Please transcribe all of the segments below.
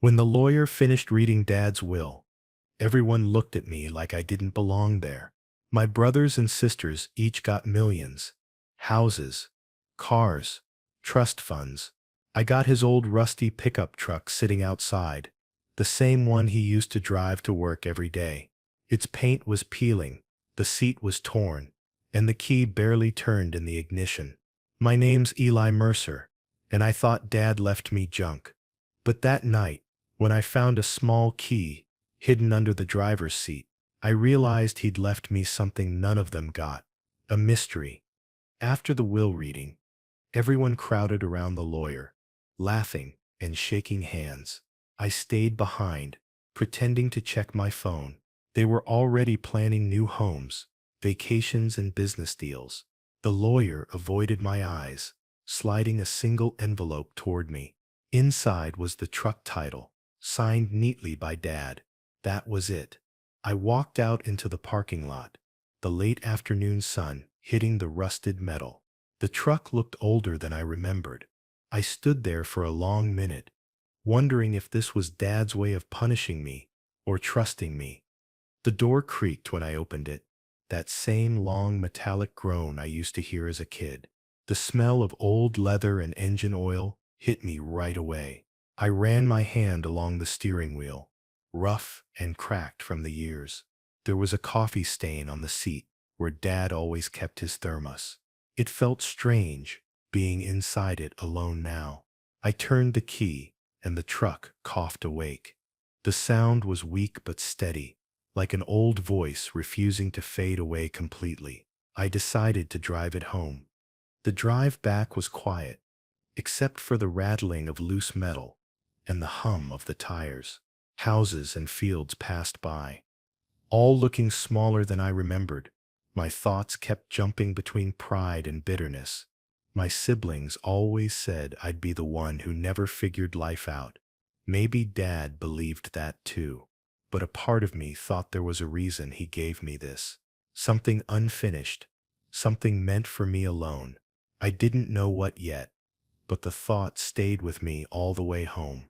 When the lawyer finished reading Dad's will, everyone looked at me like I didn't belong there. My brothers and sisters each got millions, houses, cars, trust funds. I got his old rusty pickup truck sitting outside, the same one he used to drive to work every day. Its paint was peeling, the seat was torn, and the key barely turned in the ignition. My name's Eli Mercer, and I thought Dad left me junk. But that night, when I found a small key hidden under the driver's seat, I realized he'd left me something none of them got, a mystery. After the will reading, everyone crowded around the lawyer, laughing and shaking hands. I stayed behind, pretending to check my phone. They were already planning new homes, vacations, and business deals. The lawyer avoided my eyes, sliding a single envelope toward me. Inside was the truck title, signed neatly by Dad. That was it. I walked out into the parking lot, the late afternoon sun hitting the rusted metal. The truck looked older than I remembered. I stood there for a long minute, wondering if this was Dad's way of punishing me or trusting me. The door creaked when I opened it, that same long metallic groan I used to hear as a kid. The smell of old leather and engine oil hit me right away. I ran my hand along the steering wheel, rough and cracked from the years. There was a coffee stain on the seat where Dad always kept his thermos. It felt strange being inside it alone now. I turned the key, and the truck coughed awake. The sound was weak but steady, like an old voice refusing to fade away completely. I decided to drive it home. The drive back was quiet, except for the rattling of loose metal and the hum of the tires. Houses and fields passed by, all looking smaller than I remembered. My thoughts kept jumping between pride and bitterness. My siblings always said I'd be the one who never figured life out. Maybe Dad believed that too. But a part of me thought there was a reason he gave me this. Something unfinished, something meant for me alone. I didn't know what yet, but the thought stayed with me all the way home.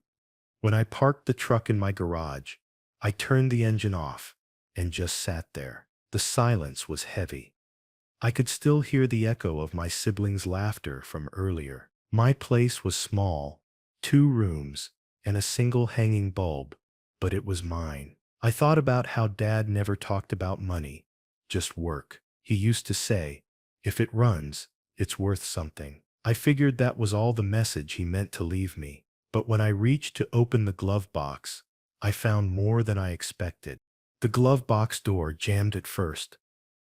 When I parked the truck in my garage, I turned the engine off and just sat there. The silence was heavy. I could still hear the echo of my siblings' laughter from earlier. My place was small, 2 rooms, and a single hanging bulb, but it was mine. I thought about how Dad never talked about money, just work. He used to say, if it runs, it's worth something. I figured that was all the message he meant to leave me. But when I reached to open the glove box, I found more than I expected. The glove box door jammed at first,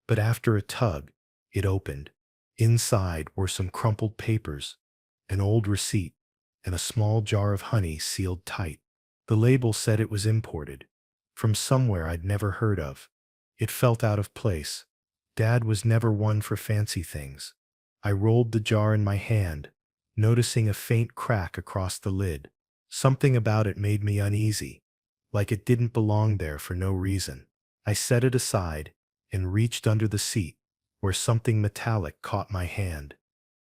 but after a tug, it opened. Inside were some crumpled papers, an old receipt, and a small jar of honey sealed tight. The label said it was imported, from somewhere I'd never heard of. It felt out of place. Dad was never one for fancy things. I rolled the jar in my hand, noticing a faint crack across the lid. Something about it made me uneasy, like it didn't belong there for no reason. I set it aside and reached under the seat, where something metallic caught my hand.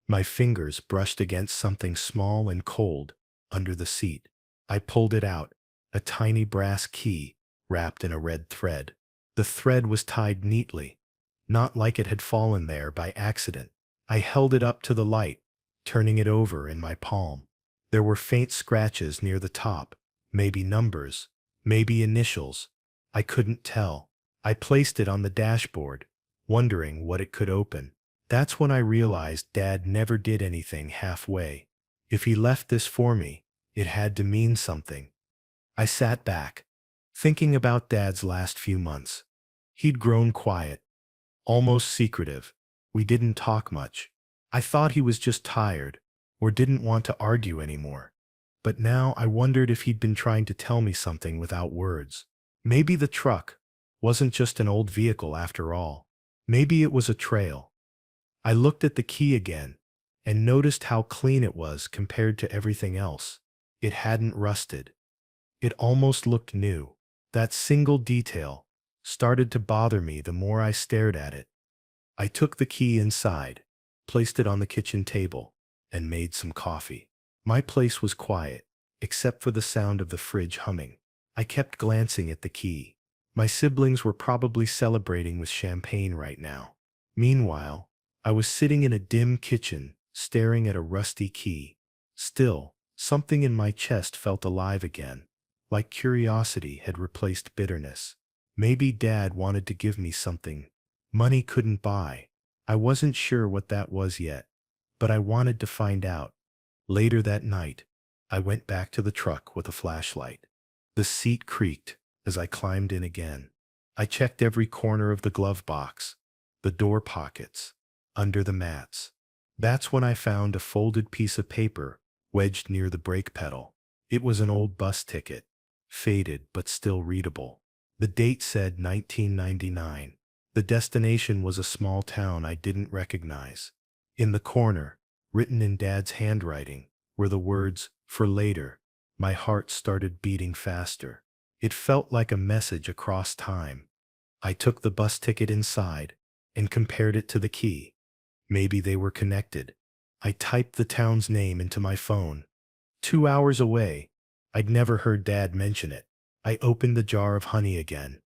My fingers brushed against something small and cold under the seat. I pulled it out, a tiny brass key wrapped in a red thread. The thread was tied neatly, not like it had fallen there by accident. I held it up to the light, turning it over in my palm. There were faint scratches near the top, maybe numbers, maybe initials. I couldn't tell. I placed it on the dashboard, wondering what it could open. That's when I realized Dad never did anything halfway. If he left this for me, it had to mean something. I sat back, thinking about Dad's last few months. He'd grown quiet, almost secretive. We didn't talk much. I thought he was just tired, or didn't want to argue anymore. But now I wondered if he'd been trying to tell me something without words. Maybe the truck wasn't just an old vehicle after all. Maybe it was a trail. I looked at the key again and noticed how clean it was compared to everything else. It hadn't rusted. It almost looked new. That single detail started to bother me the more I stared at it. I took the key inside, placed it on the kitchen table, and made some coffee. My place was quiet, except for the sound of the fridge humming. I kept glancing at the key. My siblings were probably celebrating with champagne right now. Meanwhile, I was sitting in a dim kitchen, staring at a rusty key. Still, something in my chest felt alive again, like curiosity had replaced bitterness. Maybe Dad wanted to give me something money couldn't buy. I wasn't sure what that was yet, but I wanted to find out. Later that night, I went back to the truck with a flashlight. The seat creaked as I climbed in again. I checked every corner of the glove box, the door pockets, under the mats. That's when I found a folded piece of paper wedged near the brake pedal. It was an old bus ticket, faded but still readable. The date said 1999. The destination was a small town I didn't recognize. In the corner, written in Dad's handwriting, were the words, "For later." My heart started beating faster. It felt like a message across time. I took the bus ticket inside and compared it to the key. Maybe they were connected. I typed the town's name into my phone. 2 hours away. I'd never heard Dad mention it. I opened the jar of honey again,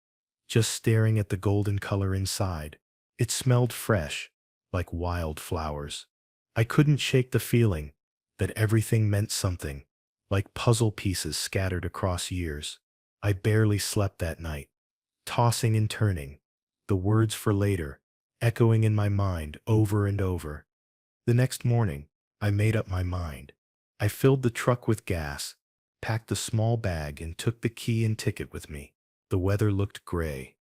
just staring at the golden color inside. It smelled fresh, like wildflowers. I couldn't shake the feeling that everything meant something, like puzzle pieces scattered across years. I barely slept that night, tossing and turning, the words "for later" echoing in my mind over and over. The next morning, I made up my mind. I filled the truck with gas, packed a small bag, and took the key and ticket with me. The weather looked gray,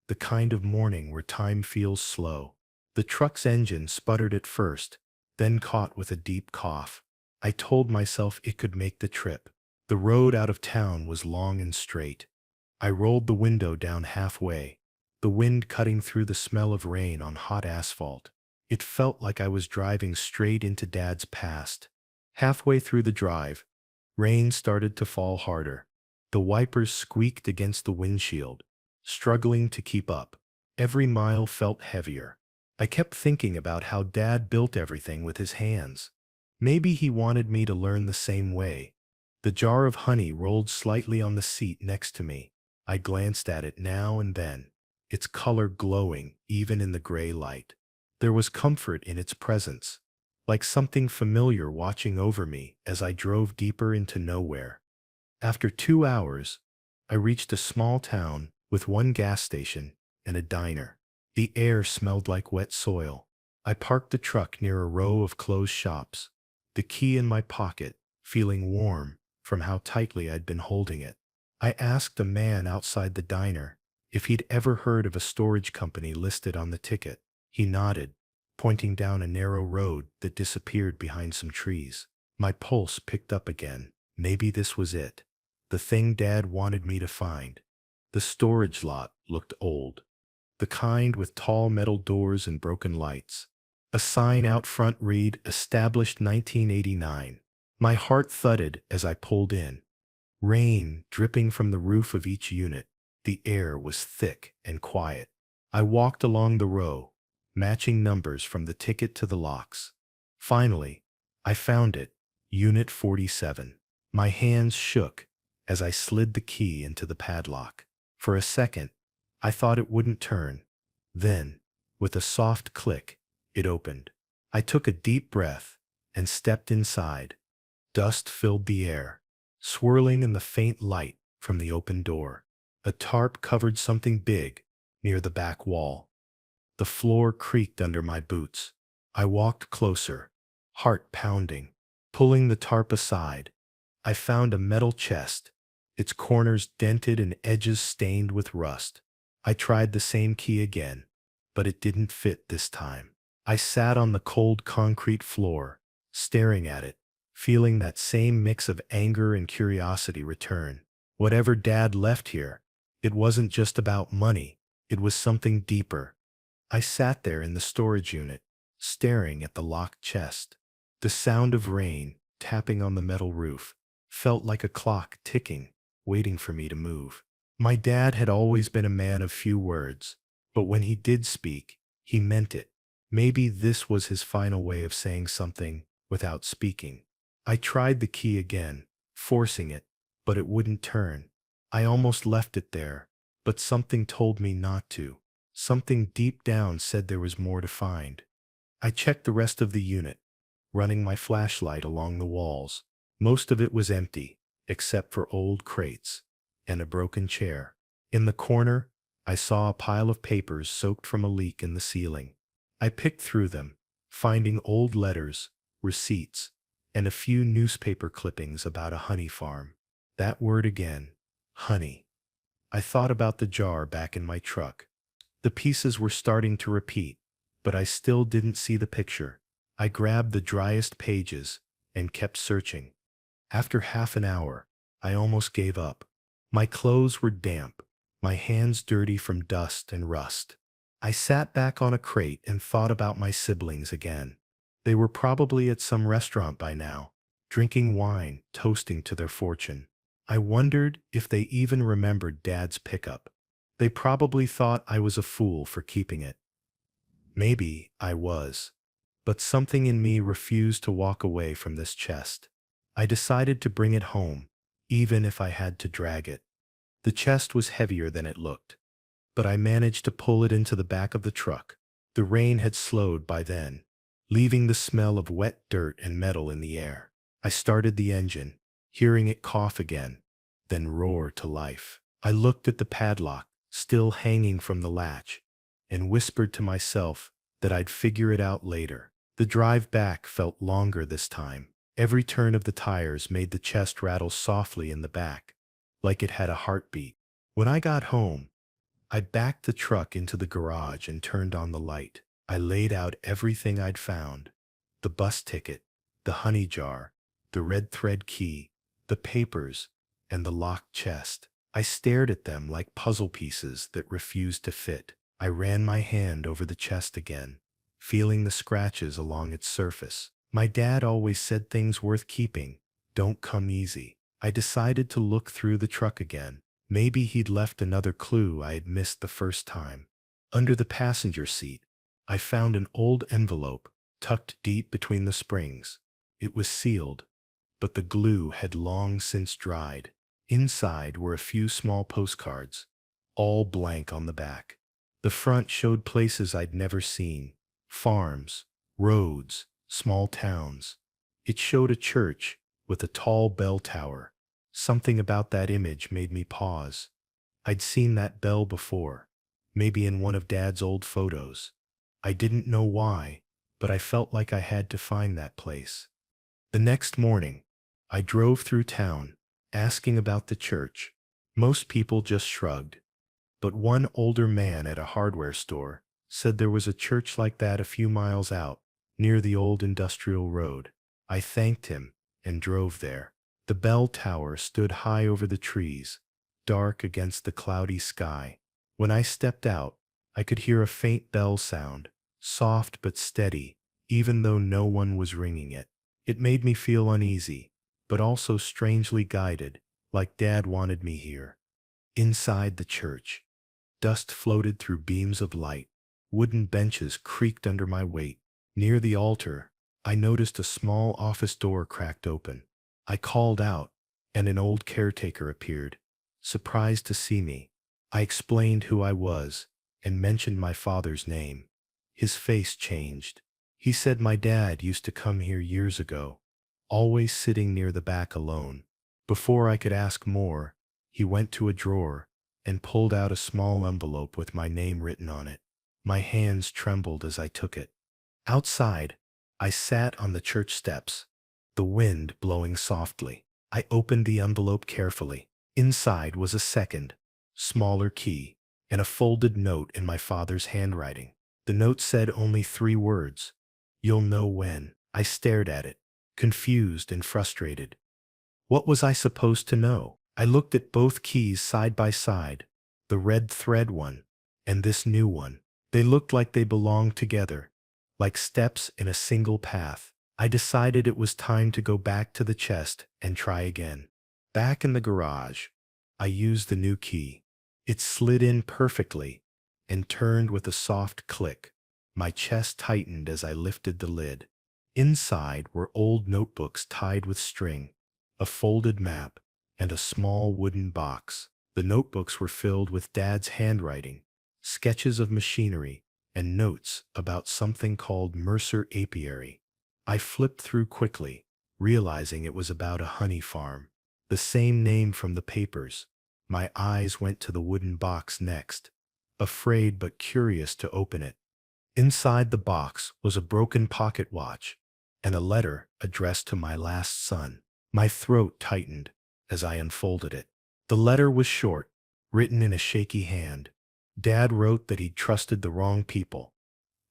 the kind of morning where time feels slow. The truck's engine sputtered at first, then caught with a deep cough. I told myself it could make the trip. The road out of town was long and straight. I rolled the window down halfway, the wind cutting through the smell of rain on hot asphalt. It felt like I was driving straight into Dad's past. Halfway through the drive, rain started to fall harder. The wipers squeaked against the windshield, struggling to keep up. Every mile felt heavier. I kept thinking about how Dad built everything with his hands. Maybe he wanted me to learn the same way. The jar of honey rolled slightly on the seat next to me. I glanced at it now and then, its color glowing even in the gray light. There was comfort in its presence, like something familiar watching over me as I drove deeper into nowhere. After 2 hours, I reached a small town with one gas station and a diner. The air smelled like wet soil. I parked the truck near a row of closed shops, the key in my pocket, feeling warm from how tightly I'd been holding it. I asked a man outside the diner if he'd ever heard of a storage company listed on the ticket. He nodded, pointing down a narrow road that disappeared behind some trees. My pulse picked up again. Maybe this was it, the thing Dad wanted me to find. The storage lot looked old, the kind with tall metal doors and broken lights. A sign out front read, "Established 1989. My heart thudded as I pulled in. Rain dripping from the roof of each unit. The air was thick and quiet. I walked along the row, matching numbers from the ticket to the locks. Finally, I found it, Unit 47. My hands shook as I slid the key into the padlock. For a second, I thought it wouldn't turn. Then, with a soft click, it opened. I took a deep breath and stepped inside. Dust filled the air, swirling in the faint light from the open door. A tarp covered something big near the back wall. The floor creaked under my boots. I walked closer, heart pounding. Pulling the tarp aside, I found a metal chest, its corners dented and edges stained with rust. I tried the same key again, but it didn't fit this time. I sat on the cold concrete floor, staring at it, feeling that same mix of anger and curiosity return. Whatever Dad left here, it wasn't just about money, it was something deeper. I sat there in the storage unit, staring at the locked chest. The sound of rain tapping on the metal roof felt like a clock ticking, waiting for me to move. My dad had always been a man of few words, but when he did speak, he meant it. Maybe this was his final way of saying something without speaking. I tried the key again, forcing it, but it wouldn't turn. I almost left it there, but something told me not to. Something deep down said there was more to find. I checked the rest of the unit, running my flashlight along the walls. Most of it was empty, except for old crates and a broken chair. In the corner, I saw a pile of papers soaked from a leak in the ceiling. I picked through them, finding old letters, receipts, and a few newspaper clippings about a honey farm. That word again, honey. I thought about the jar back in my truck. The pieces were starting to repeat, but I still didn't see the picture. I grabbed the driest pages and kept searching. After half an hour, I almost gave up. My clothes were damp, my hands dirty from dust and rust. I sat back on a crate and thought about my siblings again. They were probably at some restaurant by now, drinking wine, toasting to their fortune. I wondered if they even remembered Dad's pickup. They probably thought I was a fool for keeping it. Maybe I was. But something in me refused to walk away from this chest. I decided to bring it home, even if I had to drag it. The chest was heavier than it looked, but I managed to pull it into the back of the truck. The rain had slowed by then, leaving the smell of wet dirt and metal in the air. I started the engine, hearing it cough again, then roar to life. I looked at the padlock, still hanging from the latch, and whispered to myself that I'd figure it out later. The drive back felt longer this time. Every turn of the tires made the chest rattle softly in the back, like it had a heartbeat. When I got home, I backed the truck into the garage and turned on the light. I laid out everything I'd found: the bus ticket, the honey jar, the red thread key, the papers, and the locked chest. I stared at them like puzzle pieces that refused to fit. I ran my hand over the chest again, feeling the scratches along its surface. My dad always said things worth keeping don't come easy. I decided to look through the truck again. Maybe he'd left another clue I had missed the first time. Under the passenger seat, I found an old envelope tucked deep between the springs. It was sealed, but the glue had long since dried. Inside were a few small postcards, all blank on the back. The front showed places I'd never seen: farms, roads, small towns. It showed a church with a tall bell tower. Something about that image made me pause. I'd seen that bell before, maybe in one of Dad's old photos. I didn't know why, but I felt like I had to find that place. The next morning, I drove through town, asking about the church. Most people just shrugged, but one older man at a hardware store said there was a church like that a few miles out, near the old industrial road. I thanked him and drove there. The bell tower stood high over the trees, dark against the cloudy sky. When I stepped out, I could hear a faint bell sound, soft but steady, even though no one was ringing it. It made me feel uneasy, but also strangely guided, like Dad wanted me here. Inside the church, dust floated through beams of light. Wooden benches creaked under my weight. Near the altar, I noticed a small office door cracked open. I called out, and an old caretaker appeared, surprised to see me. I explained who I was and mentioned my father's name. His face changed. He said my dad used to come here years ago, always sitting near the back alone. Before I could ask more, he went to a drawer and pulled out a small envelope with my name written on it. My hands trembled as I took it. Outside, I sat on the church steps, the wind blowing softly. I opened the envelope carefully. Inside was a second, smaller key and a folded note in my father's handwriting. The note said only 3 words: "You'll know when." I stared at it, confused and frustrated. What was I supposed to know? I looked at both keys side by side, the red thread one and this new one. They looked like they belonged together, like steps in a single path. I decided it was time to go back to the chest and try again. Back in the garage, I used the new key. It slid in perfectly and turned with a soft click. My chest tightened as I lifted the lid. Inside were old notebooks tied with string. a folded map, and a small wooden box. The notebooks were filled with Dad's handwriting, sketches of machinery, and notes about something called Mercer Apiary. I flipped through quickly, realizing it was about a honey farm. The same name from the papers. My eyes went to the wooden box next, afraid but curious to open it. Inside the box was a broken pocket watch and a letter addressed to my last son. My throat tightened as I unfolded it. The letter was short, written in a shaky hand. Dad wrote that he'd trusted the wrong people,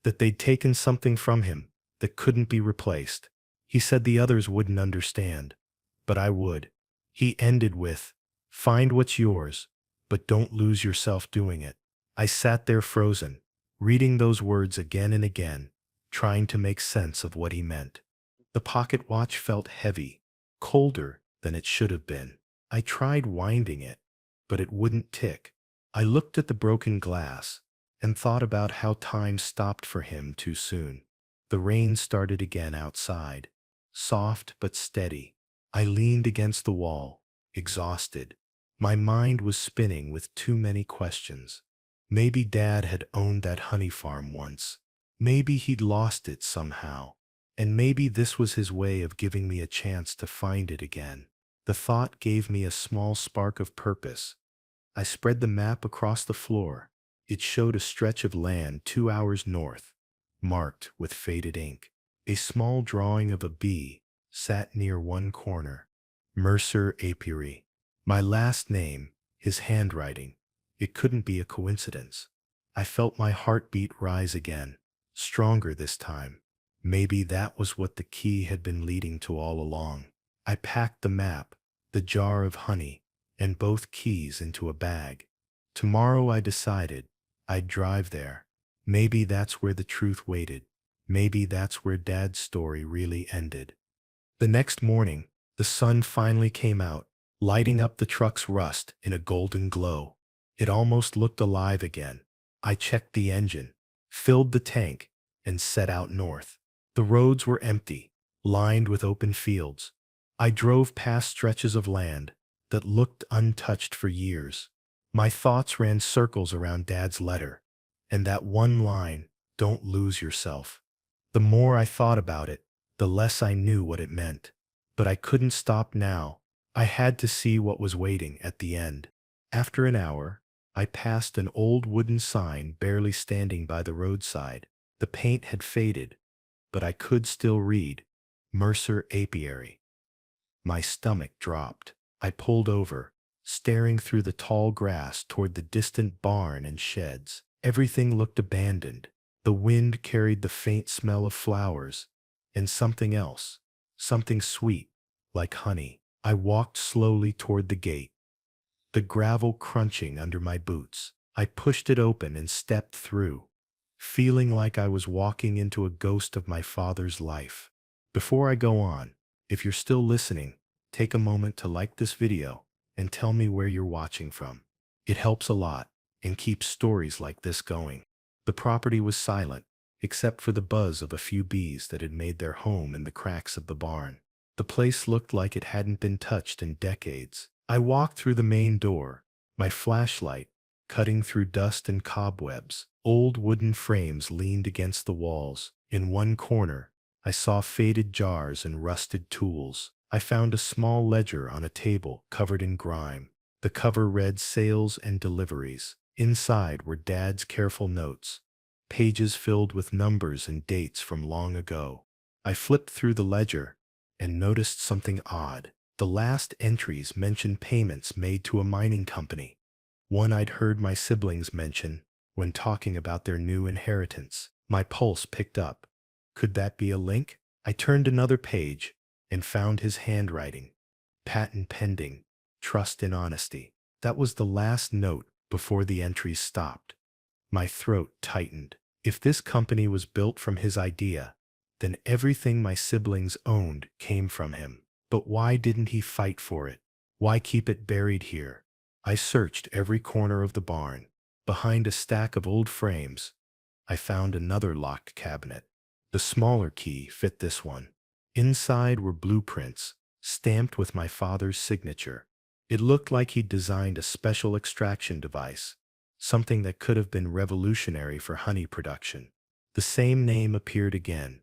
that they'd taken something from him that couldn't be replaced. He said the others wouldn't understand, but I would. He ended with, "Find what's yours, but don't lose yourself doing it." I sat there frozen, reading those words again and again, trying to make sense of what he meant. The pocket watch felt heavy, colder than it should have been. I tried winding it, but it wouldn't tick. I looked at the broken glass and thought about how time stopped for him too soon. The rain started again outside, soft but steady. I leaned against the wall, exhausted. My mind was spinning with too many questions. Maybe Dad had owned that honey farm once. Maybe he'd lost it somehow. And maybe this was his way of giving me a chance to find it again. The thought gave me a small spark of purpose. I spread the map across the floor. It showed a stretch of land 2 hours north, marked with faded ink. A small drawing of a bee sat near one corner. Mercer Apiary. My last name, his handwriting. It couldn't be a coincidence. I felt my heartbeat rise again, stronger this time. Maybe that was what the key had been leading to all along. I packed the map, the jar of honey, and both keys into a bag. Tomorrow, I decided, I'd drive there. Maybe that's where the truth waited. Maybe that's where Dad's story really ended. The next morning, the sun finally came out, lighting up the truck's rust in a golden glow. It almost looked alive again. I checked the engine, filled the tank, and set out north. The roads were empty, lined with open fields. I drove past stretches of land that looked untouched for years. My thoughts ran circles around Dad's letter, and that one line, "Don't lose yourself." The more I thought about it, the less I knew what it meant. But I couldn't stop now. I had to see what was waiting at the end. After an hour, I passed an old wooden sign barely standing by the roadside. The paint had faded, but I could still read, "Mercer Apiary." My stomach dropped. I pulled over, staring through the tall grass toward the distant barn and sheds. Everything looked abandoned. The wind carried the faint smell of flowers, and something else, something sweet, like honey. I walked slowly toward the gate, the gravel crunching under my boots. I pushed it open and stepped through, feeling like I was walking into a ghost of my father's life. Before I go on, if you're still listening, take a moment to like this video and tell me where you're watching from. It helps a lot and keeps stories like this going. The property was silent, except for the buzz of a few bees that had made their home in the cracks of the barn. The place looked like it hadn't been touched in decades. I walked through the main door, my flashlight cutting through dust and cobwebs. Old wooden frames leaned against the walls. In one corner, I saw faded jars and rusted tools. I found a small ledger on a table covered in grime. The cover read "Sales and Deliveries." Inside were Dad's careful notes, pages filled with numbers and dates from long ago. I flipped through the ledger and noticed something odd. The last entries mentioned payments made to a mining company, one I'd heard my siblings mention when talking about their new inheritance. My pulse picked up. Could that be a link? I turned another page and found his handwriting. "Patent pending. Trust in honesty." That was the last note before the entries stopped. My throat tightened. If this company was built from his idea, then everything my siblings owned came from him. But why didn't he fight for it? Why keep it buried here? I searched every corner of the barn. Behind a stack of old frames, I found another locked cabinet. The smaller key fit this one. Inside were blueprints, stamped with my father's signature. It looked like he'd designed a special extraction device, something that could have been revolutionary for honey production. The same name appeared again,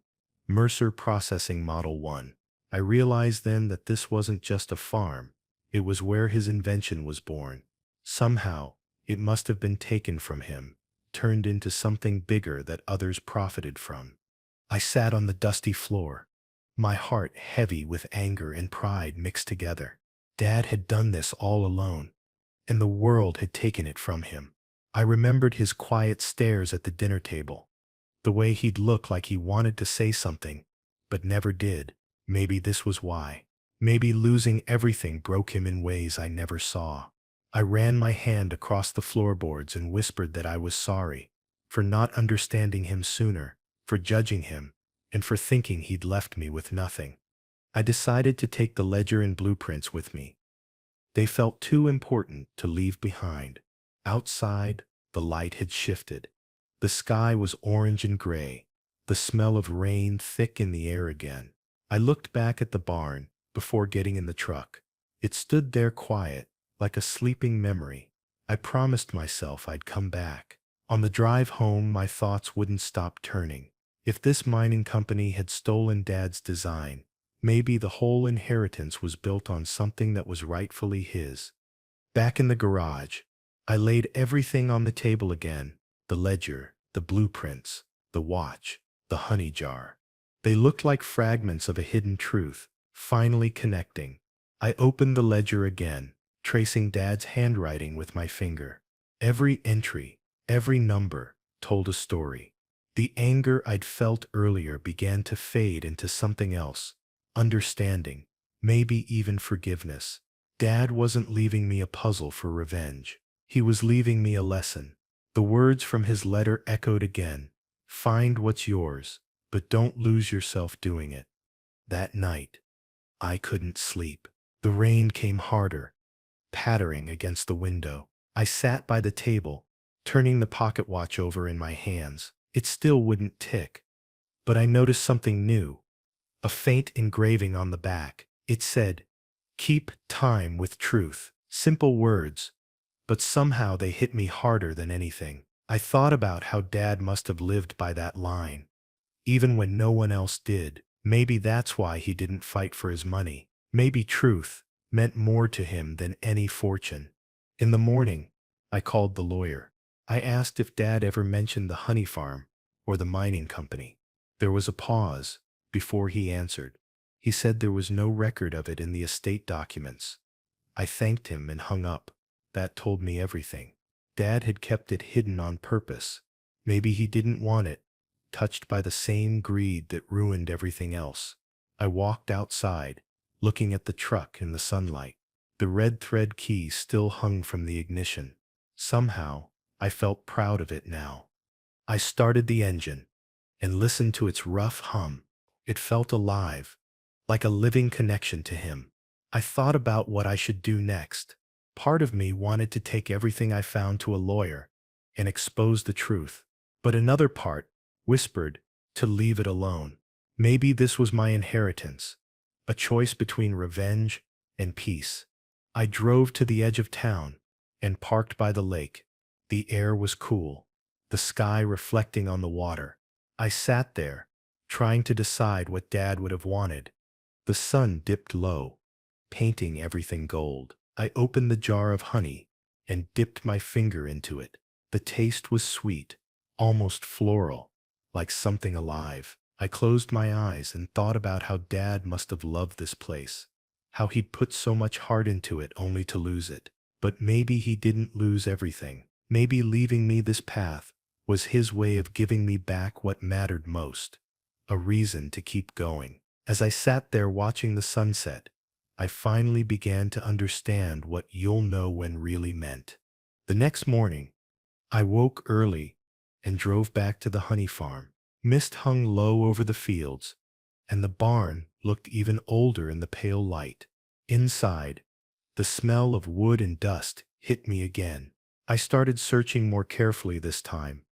Mercer Processing Model 1. I realized then that this wasn't just a farm, it was where his invention was born. Somehow, it must have been taken from him, turned into something bigger that others profited from. I sat on the dusty floor, my heart heavy with anger and pride mixed together. Dad had done this all alone, and the world had taken it from him. I remembered his quiet stares at the dinner table, the way he'd look like he wanted to say something, but never did. Maybe this was why. Maybe losing everything broke him in ways I never saw. I ran my hand across the floorboards and whispered that I was sorry for not understanding him sooner, for judging him, and for thinking he'd left me with nothing. I decided to take the ledger and blueprints with me. They felt too important to leave behind. Outside, the light had shifted. The sky was orange and gray, the smell of rain thick in the air again. I looked back at the barn before getting in the truck. It stood there quiet, like a sleeping memory. I promised myself I'd come back. On the drive home, my thoughts wouldn't stop turning. If this mining company had stolen Dad's design, maybe the whole inheritance was built on something that was rightfully his. Back in the garage, I laid everything on the table again, the ledger, the blueprints, the watch, the honey jar. They looked like fragments of a hidden truth, finally connecting. I opened the ledger again, tracing Dad's handwriting with my finger. Every entry, every number, told a story. The anger I'd felt earlier began to fade into something else, understanding, maybe even forgiveness. Dad wasn't leaving me a puzzle for revenge. He was leaving me a lesson. The words from his letter echoed again. Find what's yours, but don't lose yourself doing it. That night, I couldn't sleep. The rain came harder, pattering against the window. I sat by the table, turning the pocket watch over in my hands. It still wouldn't tick. But I noticed something new. A faint engraving on the back. It said, "Keep time with truth." Simple words, but somehow they hit me harder than anything. I thought about how Dad must have lived by that line, even when no one else did. Maybe that's why he didn't fight for his money. Maybe truth meant more to him than any fortune. In the morning, I called the lawyer. I asked if Dad ever mentioned the honey farm or the mining company. There was a pause before he answered. He said there was no record of it in the estate documents. I thanked him and hung up. That told me everything. Dad had kept it hidden on purpose. Maybe he didn't want it touched by the same greed that ruined everything else. I walked outside, looking at the truck in the sunlight. The red thread key still hung from the ignition. Somehow, I felt proud of it now. I started the engine and listened to its rough hum. It felt alive, like a living connection to him. I thought about what I should do next. Part of me wanted to take everything I found to a lawyer and expose the truth, but another part whispered to leave it alone. Maybe this was my inheritance, a choice between revenge and peace. I drove to the edge of town and parked by the lake. The air was cool, the sky reflecting on the water. I sat there, trying to decide what Dad would have wanted. The sun dipped low, painting everything gold. I opened the jar of honey and dipped my finger into it. The taste was sweet, almost floral, like something alive. I closed my eyes and thought about how Dad must have loved this place, how he'd put so much heart into it only to lose it. But maybe he didn't lose everything. Maybe leaving me this path was his way of giving me back what mattered most, a reason to keep going. As I sat there watching the sunset, I finally began to understand what "you'll know when" really meant. The next morning, I woke early and drove back to the honey farm. Mist hung low over the fields, and the barn looked even older in the pale light. Inside, the smell of wood and dust hit me again. I started searching more carefully this time,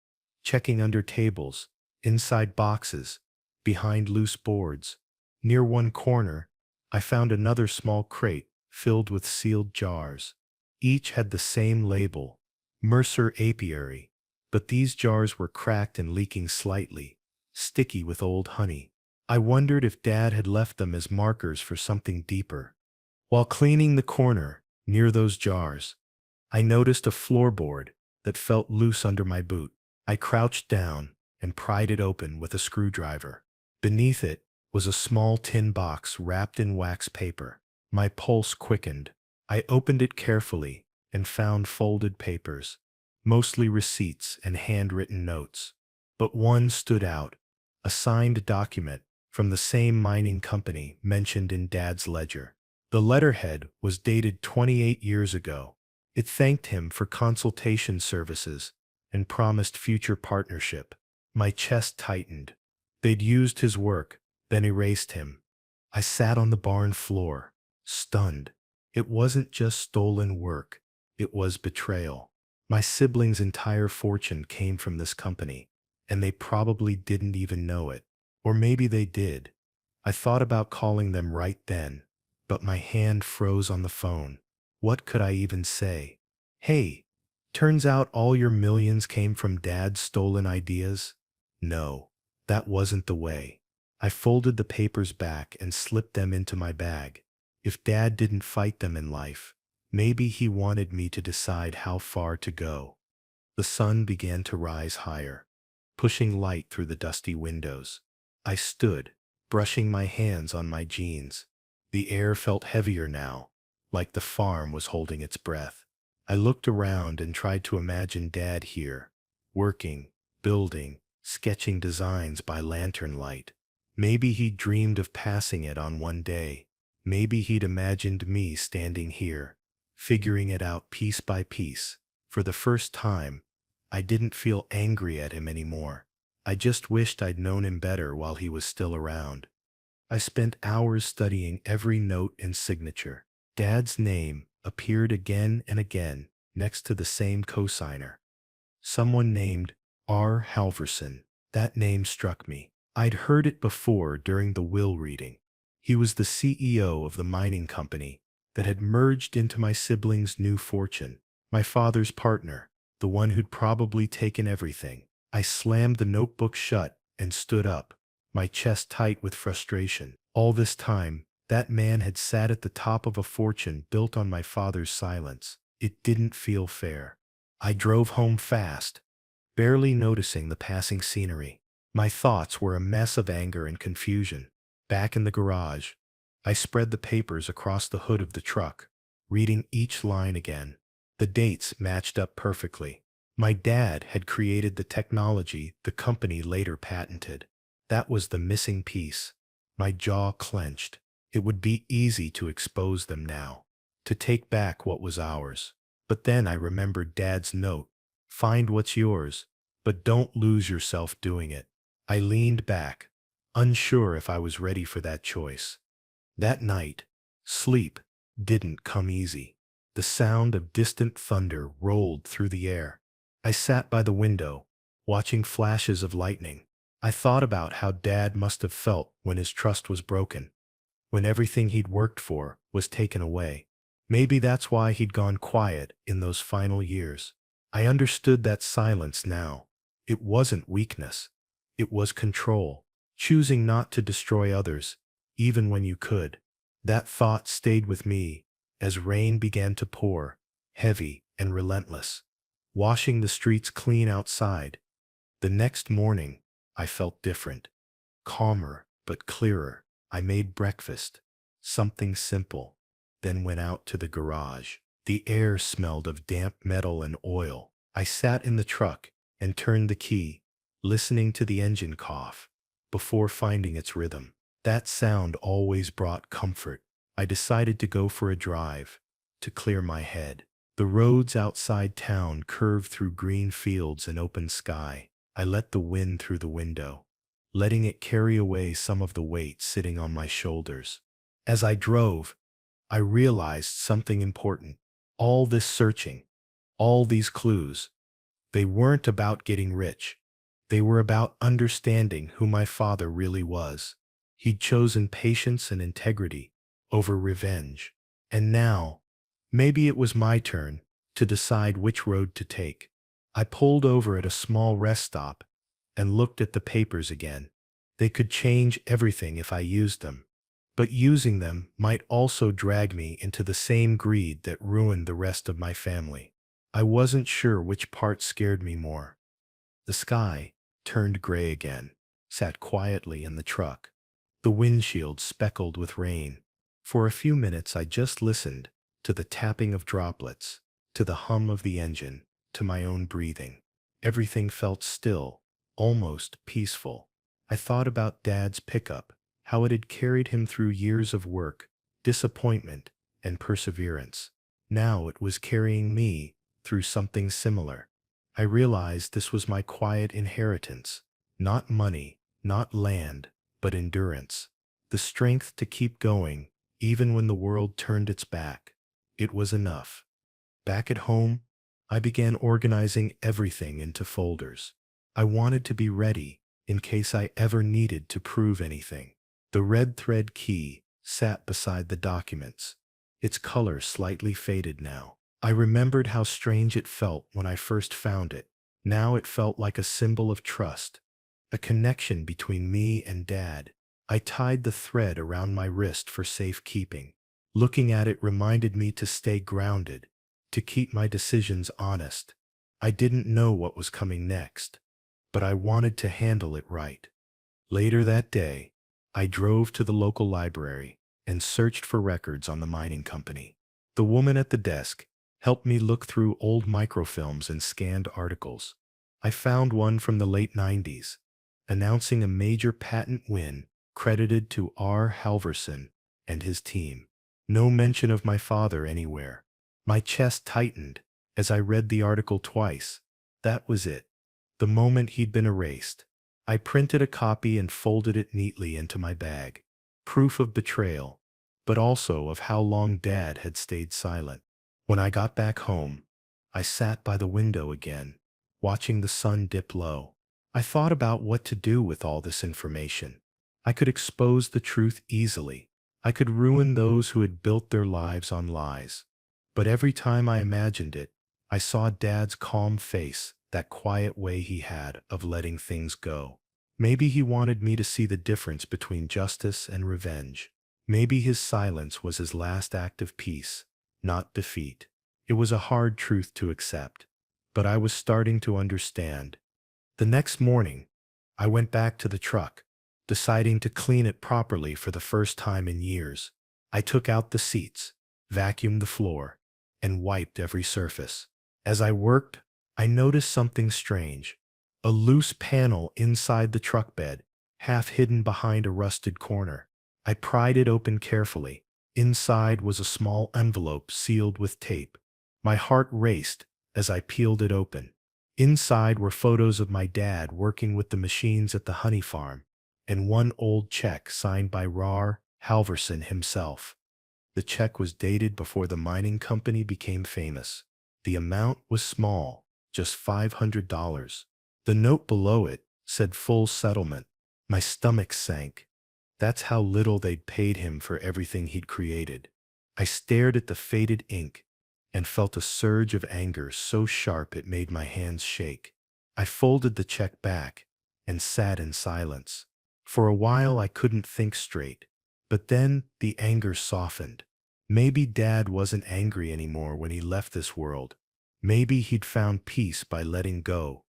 checking under tables, inside boxes, behind loose boards. Near one corner, I found another small crate filled with sealed jars. Each had the same label, Mercer Apiary, but these jars were cracked and leaking slightly, sticky with old honey. I wondered if Dad had left them as markers for something deeper. While cleaning the corner near those jars, I noticed a floorboard that felt loose under my boot. I crouched down and pried it open with a screwdriver. Beneath it was a small tin box wrapped in wax paper. My pulse quickened. I opened it carefully and found folded papers, mostly receipts and handwritten notes. But one stood out, a signed document from the same mining company mentioned in Dad's ledger. The letterhead was dated 28 years ago. It thanked him for consultation services and promised future partnership. My chest tightened. They'd used his work, then erased him. I sat on the barn floor, stunned. It wasn't just stolen work, it was betrayal. My siblings' entire fortune came from this company, and they probably didn't even know it. Or maybe they did. I thought about calling them right then, but my hand froze on the phone. What could I even say? Hey, turns out all your millions came from Dad's stolen ideas? No, that wasn't the way. I folded the papers back and slipped them into my bag. If Dad didn't fight them in life, maybe he wanted me to decide how far to go. The sun began to rise higher, pushing light through the dusty windows. I stood, brushing my hands on my jeans. The air felt heavier now, like the farm was holding its breath. I looked around and tried to imagine Dad here, working, building, sketching designs by lantern light. Maybe he dreamed of passing it on one day. Maybe he'd imagined me standing here, figuring it out piece by piece. For the first time, I didn't feel angry at him anymore. I just wished I'd known him better while he was still around. I spent hours studying every note and signature. Dad's name appeared again and again next to the same cosigner. Someone named R. Halverson. That name struck me. I'd heard it before during the will reading. He was the CEO of the mining company that had merged into my siblings' new fortune. My father's partner, the one who'd probably taken everything. I slammed the notebook shut and stood up, my chest tight with frustration. All this time, that man had sat at the top of a fortune built on my father's silence. It didn't feel fair. I drove home fast, barely noticing the passing scenery. My thoughts were a mess of anger and confusion. Back in the garage, I spread the papers across the hood of the truck, reading each line again. The dates matched up perfectly. My dad had created the technology the company later patented. That was the missing piece. My jaw clenched. It would be easy to expose them now, to take back what was ours. But then I remembered Dad's note. Find what's yours, but don't lose yourself doing it. I leaned back, unsure if I was ready for that choice. That night, sleep didn't come easy. The sound of distant thunder rolled through the air. I sat by the window, watching flashes of lightning. I thought about how Dad must have felt when his trust was broken, when everything he'd worked for was taken away. Maybe that's why he'd gone quiet in those final years. I understood that silence now. It wasn't weakness. It was control, choosing not to destroy others, even when you could. That thought stayed with me as rain began to pour, heavy and relentless, washing the streets clean outside. The next morning, I felt different, calmer but clearer. I made breakfast, something simple, then went out to the garage. The air smelled of damp metal and oil. I sat in the truck and turned the key, listening to the engine cough before finding its rhythm. That sound always brought comfort. I decided to go for a drive, to clear my head. The roads outside town curved through green fields and open sky. I let the wind through the window, letting it carry away some of the weight sitting on my shoulders. As I drove, I realized something important. All this searching, all these clues, they weren't about getting rich. They were about understanding who my father really was. He'd chosen patience and integrity over revenge. And now, maybe it was my turn to decide which road to take. I pulled over at a small rest stop and looked at the papers again. They could change everything if I used them, but using them might also drag me into the same greed that ruined the rest of my family. I wasn't sure which part scared me more. The sky turned gray again, sat quietly in the truck, the windshield speckled with rain. For a few minutes I just listened to the tapping of droplets, to the hum of the engine, to my own breathing. Everything felt still, almost peaceful. I thought about Dad's pickup, how it had carried him through years of work, disappointment, and perseverance. Now it was carrying me through something similar. I realized this was my quiet inheritance, not money, not land, but endurance. The strength to keep going, even when the world turned its back. It was enough. Back at home, I began organizing everything into folders. I wanted to be ready in case I ever needed to prove anything. The red thread key sat beside the documents, its color slightly faded now. I remembered how strange it felt when I first found it. Now it felt like a symbol of trust, a connection between me and Dad. I tied the thread around my wrist for safekeeping. Looking at it reminded me to stay grounded, to keep my decisions honest. I didn't know what was coming next, but I wanted to handle it right. Later that day, I drove to the local library and searched for records on the mining company. The woman at the desk helped me look through old microfilms and scanned articles. I found one from the late 90s, announcing a major patent win credited to R. Halverson and his team. No mention of my father anywhere. My chest tightened as I read the article twice. That was it. The moment he'd been erased. I printed a copy and folded it neatly into my bag. Proof of betrayal, but also of how long Dad had stayed silent. When I got back home, I sat by the window again, watching the sun dip low. I thought about what to do with all this information. I could expose the truth easily. I could ruin those who had built their lives on lies. But every time I imagined it, I saw Dad's calm face, that quiet way he had of letting things go. Maybe he wanted me to see the difference between justice and revenge. Maybe his silence was his last act of peace, not defeat. It was a hard truth to accept, but I was starting to understand. The next morning, I went back to the truck, deciding to clean it properly for the first time in years. I took out the seats, vacuumed the floor, and wiped every surface. As I worked, I noticed something strange. A loose panel inside the truck bed, half hidden behind a rusted corner. I pried it open carefully. Inside was a small envelope sealed with tape. My heart raced as I peeled it open. Inside were photos of my dad working with the machines at the honey farm, and one old check signed by R. Halverson himself. The check was dated before the mining company became famous. The amount was small, just $500. The note below it said full settlement. My stomach sank. That's how little they'd paid him for everything he'd created. I stared at the faded ink and felt a surge of anger so sharp it made my hands shake. I folded the check back and sat in silence. For a while I couldn't think straight, but then the anger softened. Maybe Dad wasn't angry anymore when he left this world. Maybe he'd found peace by letting go.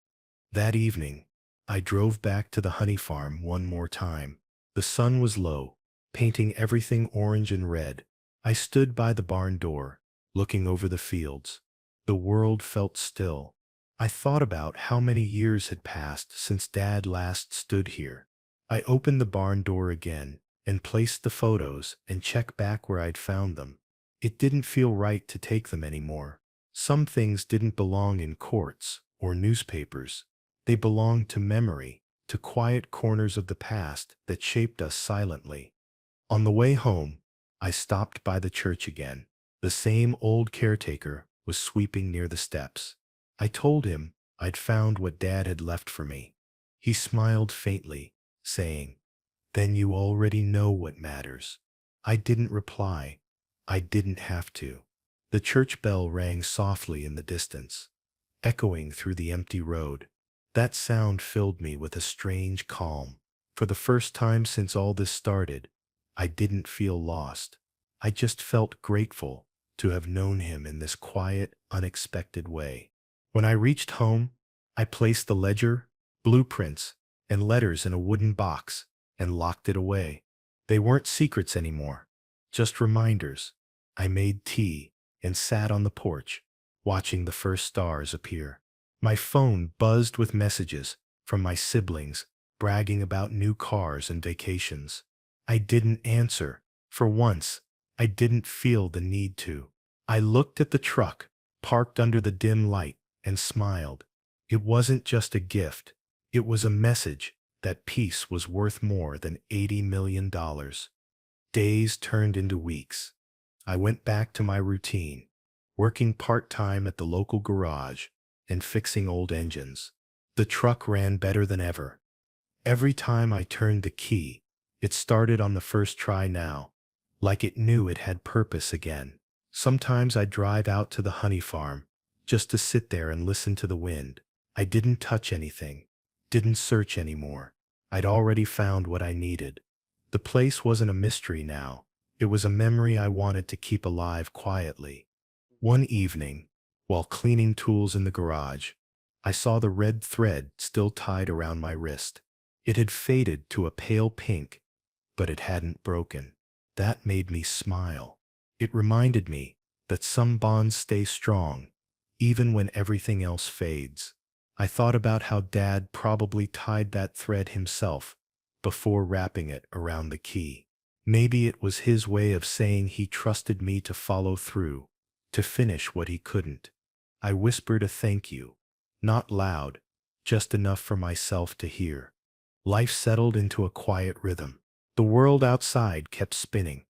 That evening, I drove back to the honey farm one more time. The sun was low, painting everything orange and red. I stood by the barn door, looking over the fields. The world felt still. I thought about how many years had passed since Dad last stood here. I opened the barn door again and placed the photos and checked back where I'd found them. It didn't feel right to take them anymore. Some things didn't belong in courts or newspapers. They belonged to memory, to quiet corners of the past that shaped us silently. On the way home, I stopped by the church again. The same old caretaker was sweeping near the steps. I told him I'd found what Dad had left for me. He smiled faintly, saying, "Then you already know what matters." I didn't reply. I didn't have to. The church bell rang softly in the distance, echoing through the empty road. That sound filled me with a strange calm. For the first time since all this started, I didn't feel lost. I just felt grateful to have known him in this quiet, unexpected way. When I reached home, I placed the ledger, blueprints, and letters in a wooden box and locked it away. They weren't secrets anymore, just reminders. I made tea and sat on the porch, watching the first stars appear. My phone buzzed with messages from my siblings bragging about new cars and vacations. I didn't answer. For once, I didn't feel the need to. I looked at the truck, parked under the dim light, and smiled. It wasn't just a gift. It was a message that peace was worth more than $80 million. Days turned into weeks. I went back to my routine, working part-time at the local garage and fixing old engines. The truck ran better than ever. Every time I turned the key, it started on the first try now, like it knew it had purpose again. Sometimes I'd drive out to the honey farm, just to sit there and listen to the wind. I didn't touch anything, didn't search anymore. I'd already found what I needed. The place wasn't a mystery now. It was a memory I wanted to keep alive quietly. One evening, while cleaning tools in the garage, I saw the red thread still tied around my wrist. It had faded to a pale pink, but it hadn't broken. That made me smile. It reminded me that some bonds stay strong, even when everything else fades. I thought about how Dad probably tied that thread himself before wrapping it around the key. Maybe it was his way of saying he trusted me to follow through, to finish what he couldn't. I whispered a thank you, not loud, just enough for myself to hear. Life settled into a quiet rhythm. The world outside kept spinning.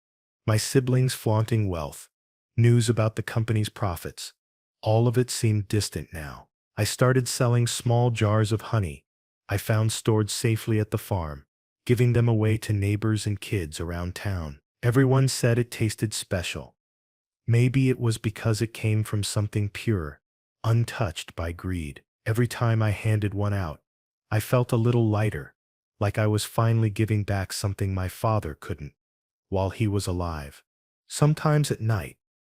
My siblings flaunting wealth, news about the company's profits. All of it seemed distant now. I started selling small jars of honey I found stored safely at the farm, giving them away to neighbors and kids around town. Everyone said it tasted special. Maybe it was because it came from something pure, untouched by greed. Every time I handed one out, I felt a little lighter, like I was finally giving back something my father couldn't while he was alive. Sometimes at night,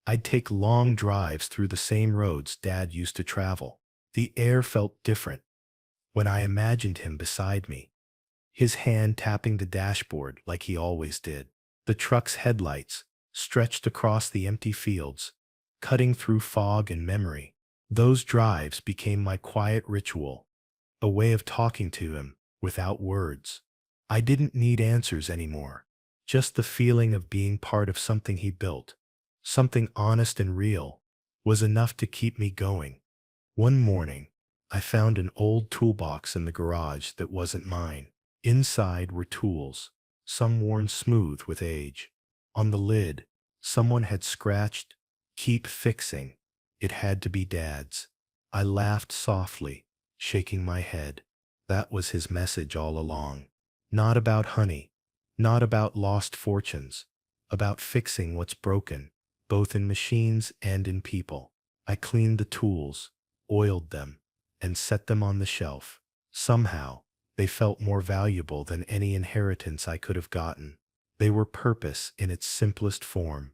I'd take long drives through the same roads Dad used to travel. The air felt different when I imagined him beside me, his hand tapping the dashboard like he always did. The truck's headlights stretched across the empty fields, cutting through fog and memory. Those drives became my quiet ritual, a way of talking to him without words. I didn't need answers anymore, just the feeling of being part of something he built, something honest and real, was enough to keep me going. One morning, I found an old toolbox in the garage that wasn't mine. Inside were tools, some worn smooth with age. On the lid, someone had scratched, "Keep fixing." It had to be Dad's. I laughed softly, shaking my head. That was his message all along. Not about honey, not about lost fortunes, about fixing what's broken, both in machines and in people. I cleaned the tools, oiled them, and set them on the shelf. Somehow, they felt more valuable than any inheritance I could have gotten. They were purpose in its simplest form.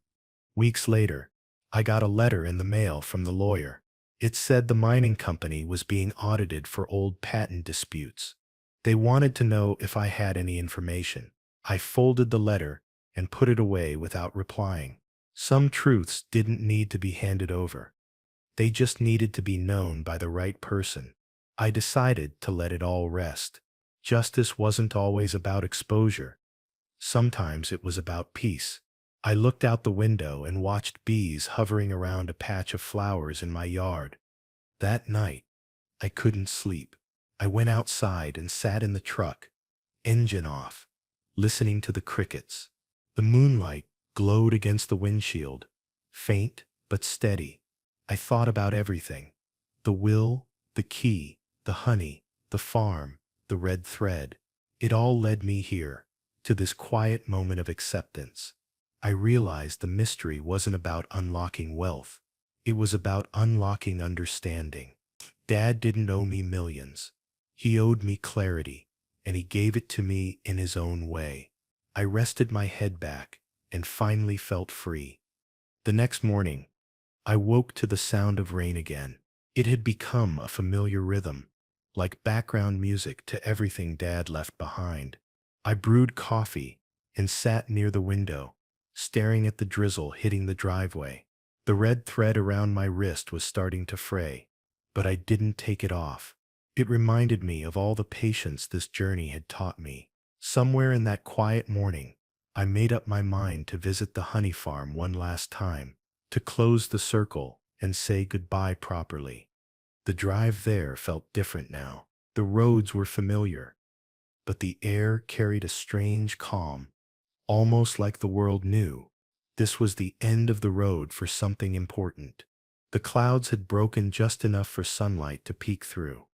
Weeks later, I got a letter in the mail from the lawyer. It said the mining company was being audited for old patent disputes. They wanted to know if I had any information. I folded the letter and put it away without replying. Some truths didn't need to be handed over. They just needed to be known by the right person. I decided to let it all rest. Justice wasn't always about exposure. Sometimes it was about peace. I looked out the window and watched bees hovering around a patch of flowers in my yard. That night, I couldn't sleep. I went outside and sat in the truck, engine off, listening to the crickets. The moonlight glowed against the windshield, faint but steady. I thought about everything: the will, the key, the honey, the farm, the red thread. It all led me here, to this quiet moment of acceptance. I realized the mystery wasn't about unlocking wealth. It was about unlocking understanding. Dad didn't owe me millions. He owed me clarity, and he gave it to me in his own way. I rested my head back and finally felt free. The next morning, I woke to the sound of rain again. It had become a familiar rhythm, like background music to everything Dad left behind. I brewed coffee and sat near the window, staring at the drizzle hitting the driveway. The red thread around my wrist was starting to fray, but I didn't take it off. It reminded me of all the patience this journey had taught me. Somewhere in that quiet morning, I made up my mind to visit the honey farm one last time, to close the circle and say goodbye properly. The drive there felt different now. The roads were familiar, but the air carried a strange calm, almost like the world knew this was the end of the road for something important. The clouds had broken just enough for sunlight to peek through.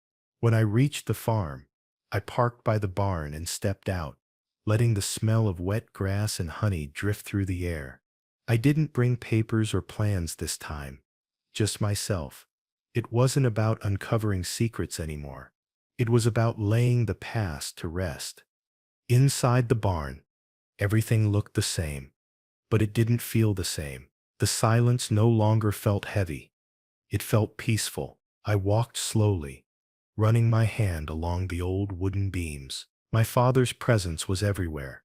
When I reached the farm, I parked by the barn and stepped out, letting the smell of wet grass and honey drift through the air. I didn't bring papers or plans this time, just myself. It wasn't about uncovering secrets anymore. It was about laying the past to rest. Inside the barn, everything looked the same, but it didn't feel the same. The silence no longer felt heavy. It felt peaceful. I walked slowly, running my hand along the old wooden beams. My father's presence was everywhere,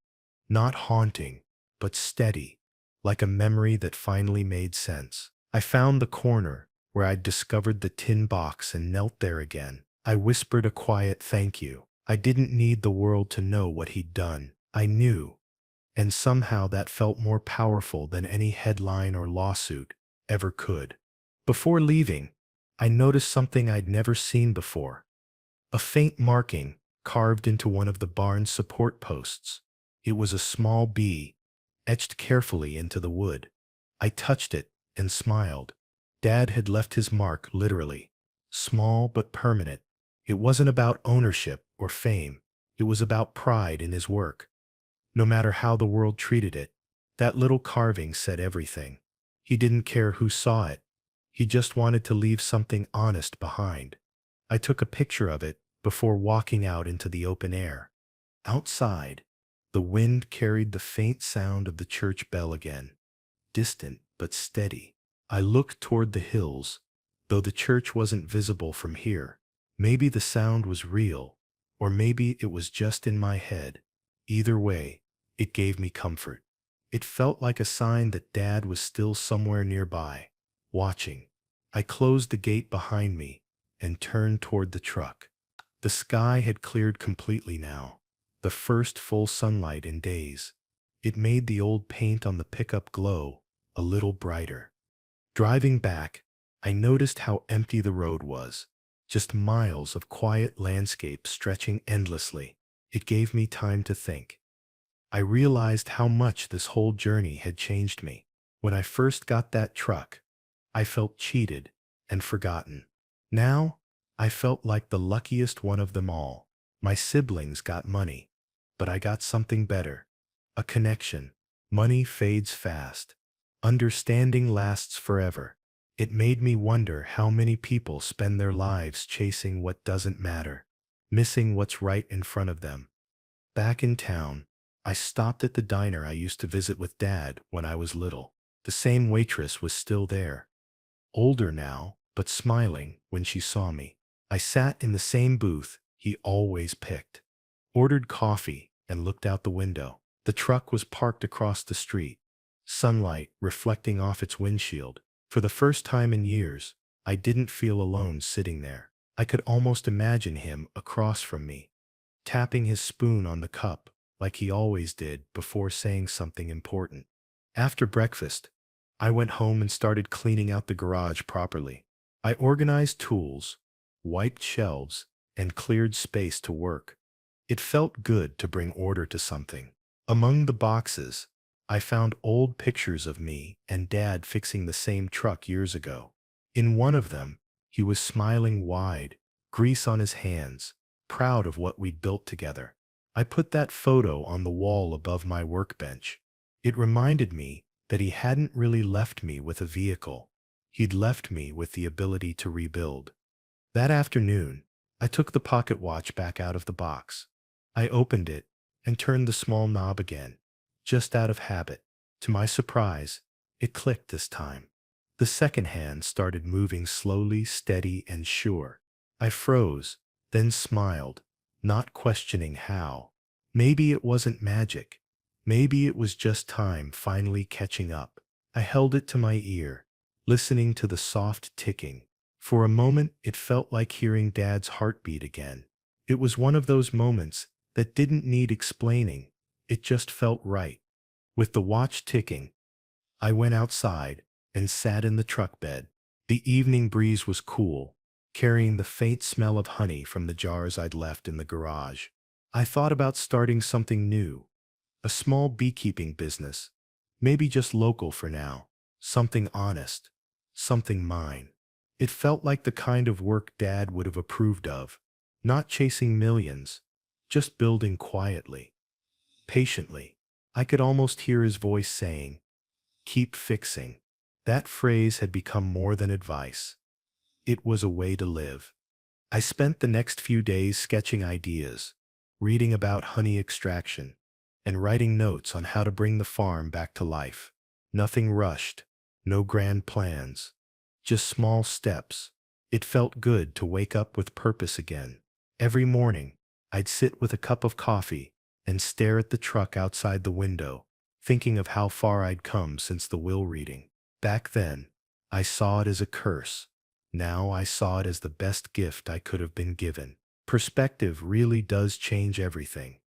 not haunting, but steady, like a memory that finally made sense. I found the corner where I'd discovered the tin box and knelt there again. I whispered a quiet thank you. I didn't need the world to know what he'd done. I knew, and somehow that felt more powerful than any headline or lawsuit ever could. Before leaving, I noticed something I'd never seen before. A faint marking carved into one of the barn's support posts. It was a small bee, etched carefully into the wood. I touched it and smiled. Dad had left his mark literally, small but permanent. It wasn't about ownership or fame. It was about pride in his work. No matter how the world treated it, that little carving said everything. He didn't care who saw it. He just wanted to leave something honest behind. I took a picture of it before walking out into the open air. Outside, the wind carried the faint sound of the church bell again, distant but steady. I looked toward the hills, though the church wasn't visible from here. Maybe the sound was real, or maybe it was just in my head. Either way, it gave me comfort. It felt like a sign that Dad was still somewhere nearby, watching. I closed the gate behind me and turned toward the truck. The sky had cleared completely now, the first full sunlight in days. It made the old paint on the pickup glow a little brighter. Driving back, I noticed how empty the road was, just miles of quiet landscape stretching endlessly. It gave me time to think. I realized how much this whole journey had changed me. When I first got that truck, I felt cheated and forgotten. Now, I felt like the luckiest one of them all. My siblings got money, but I got something better. A connection. Money fades fast. Understanding lasts forever. It made me wonder how many people spend their lives chasing what doesn't matter, missing what's right in front of them. Back in town, I stopped at the diner I used to visit with Dad when I was little. The same waitress was still there, older now, but smiling when she saw me. I sat in the same booth he always picked, ordered coffee, and looked out the window. The truck was parked across the street, sunlight reflecting off its windshield. For the first time in years, I didn't feel alone sitting there. I could almost imagine him across from me, tapping his spoon on the cup like he always did before saying something important. After breakfast, I went home and started cleaning out the garage properly. I organized tools, wiped shelves, and cleared space to work. It felt good to bring order to something. Among the boxes, I found old pictures of me and Dad fixing the same truck years ago. In one of them, he was smiling wide, grease on his hands, proud of what we'd built together. I put that photo on the wall above my workbench. It reminded me that he hadn't really left me with a vehicle. He'd left me with the ability to rebuild. That afternoon, I took the pocket watch back out of the box. I opened it and turned the small knob again, just out of habit. To my surprise, it clicked this time. The second hand started moving slowly, steady, and sure. I froze, then smiled, not questioning how. Maybe it wasn't magic. Maybe it was just time finally catching up. I held it to my ear, listening to the soft ticking. For a moment, it felt like hearing Dad's heartbeat again. It was one of those moments that didn't need explaining. It just felt right. With the watch ticking, I went outside and sat in the truck bed. The evening breeze was cool, carrying the faint smell of honey from the jars I'd left in the garage. I thought about starting something new, a small beekeeping business, maybe just local for now, something honest, something mine. It felt like the kind of work Dad would have approved of, not chasing millions, just building quietly, patiently. I could almost hear his voice saying, "Keep fixing." That phrase had become more than advice. It was a way to live. I spent the next few days sketching ideas, reading about honey extraction, and writing notes on how to bring the farm back to life. Nothing rushed, no grand plans, just small steps. It felt good to wake up with purpose again. Every morning, I'd sit with a cup of coffee and stare at the truck outside the window, thinking of how far I'd come since the will reading. Back then, I saw it as a curse. Now I saw it as the best gift I could have been given. Perspective really does change everything.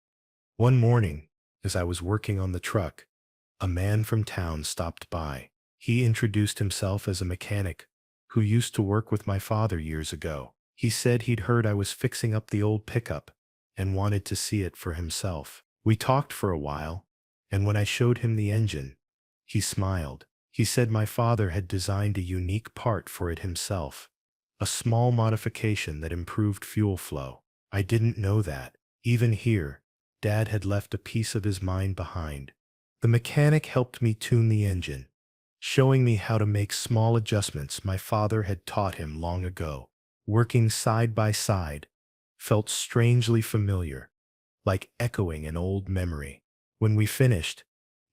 One morning, as I was working on the truck, a man from town stopped by. He introduced himself as a mechanic who used to work with my father years ago. He said he'd heard I was fixing up the old pickup and wanted to see it for himself. We talked for a while, and when I showed him the engine, he smiled. He said my father had designed a unique part for it himself, a small modification that improved fuel flow. I didn't know that. Even here, Dad had left a piece of his mind behind. The mechanic helped me tune the engine, showing me how to make small adjustments my father had taught him long ago. Working side by side felt strangely familiar, like echoing an old memory. When we finished,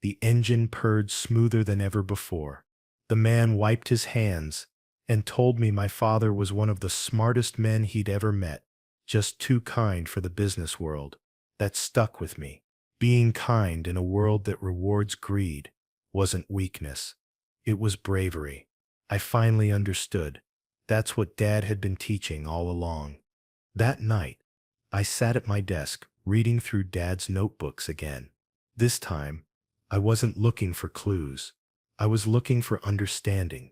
the engine purred smoother than ever before. The man wiped his hands and told me my father was one of the smartest men he'd ever met, just too kind for the business world. That stuck with me. Being kind in a world that rewards greed wasn't weakness. It was bravery. I finally understood. That's what Dad had been teaching all along. That night, I sat at my desk, reading through Dad's notebooks again. This time, I wasn't looking for clues. I was looking for understanding.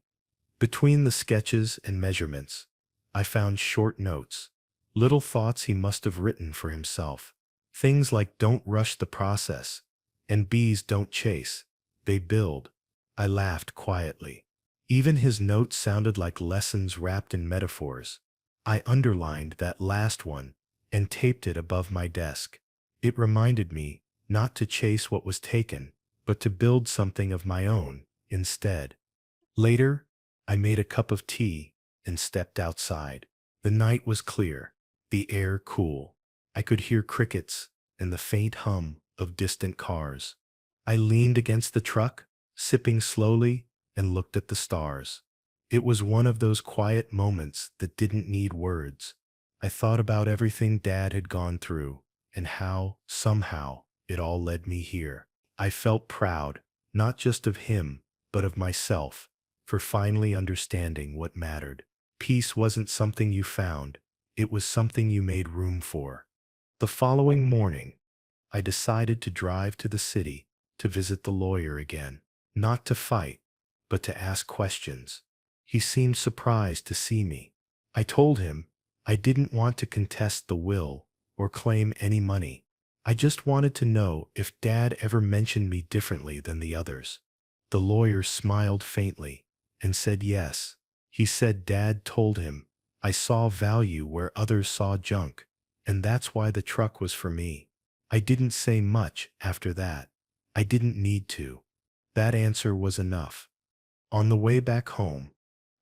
Between the sketches and measurements, I found short notes, little thoughts he must have written for himself. Things like "don't rush the process" and "bees don't chase, they build." I laughed quietly. Even his notes sounded like lessons wrapped in metaphors. I underlined that last one and taped it above my desk. It reminded me not to chase what was taken, but to build something of my own instead. Later, I made a cup of tea and stepped outside. The night was clear, the air cool. I could hear crickets and the faint hum of distant cars. I leaned against the truck, sipping slowly, and looked at the stars. It was one of those quiet moments that didn't need words. I thought about everything Dad had gone through and how, somehow, it all led me here. I felt proud, not just of him, but of myself, for finally understanding what mattered. Peace wasn't something you found, it was something you made room for. The following morning, I decided to drive to the city to visit the lawyer again, not to fight, but to ask questions. He seemed surprised to see me. I told him I didn't want to contest the will or claim any money. I just wanted to know if Dad ever mentioned me differently than the others. The lawyer smiled faintly and said yes. He said Dad told him I saw value where others saw junk, and that's why the truck was for me. I didn't say much after that. I didn't need to. That answer was enough. On the way back home,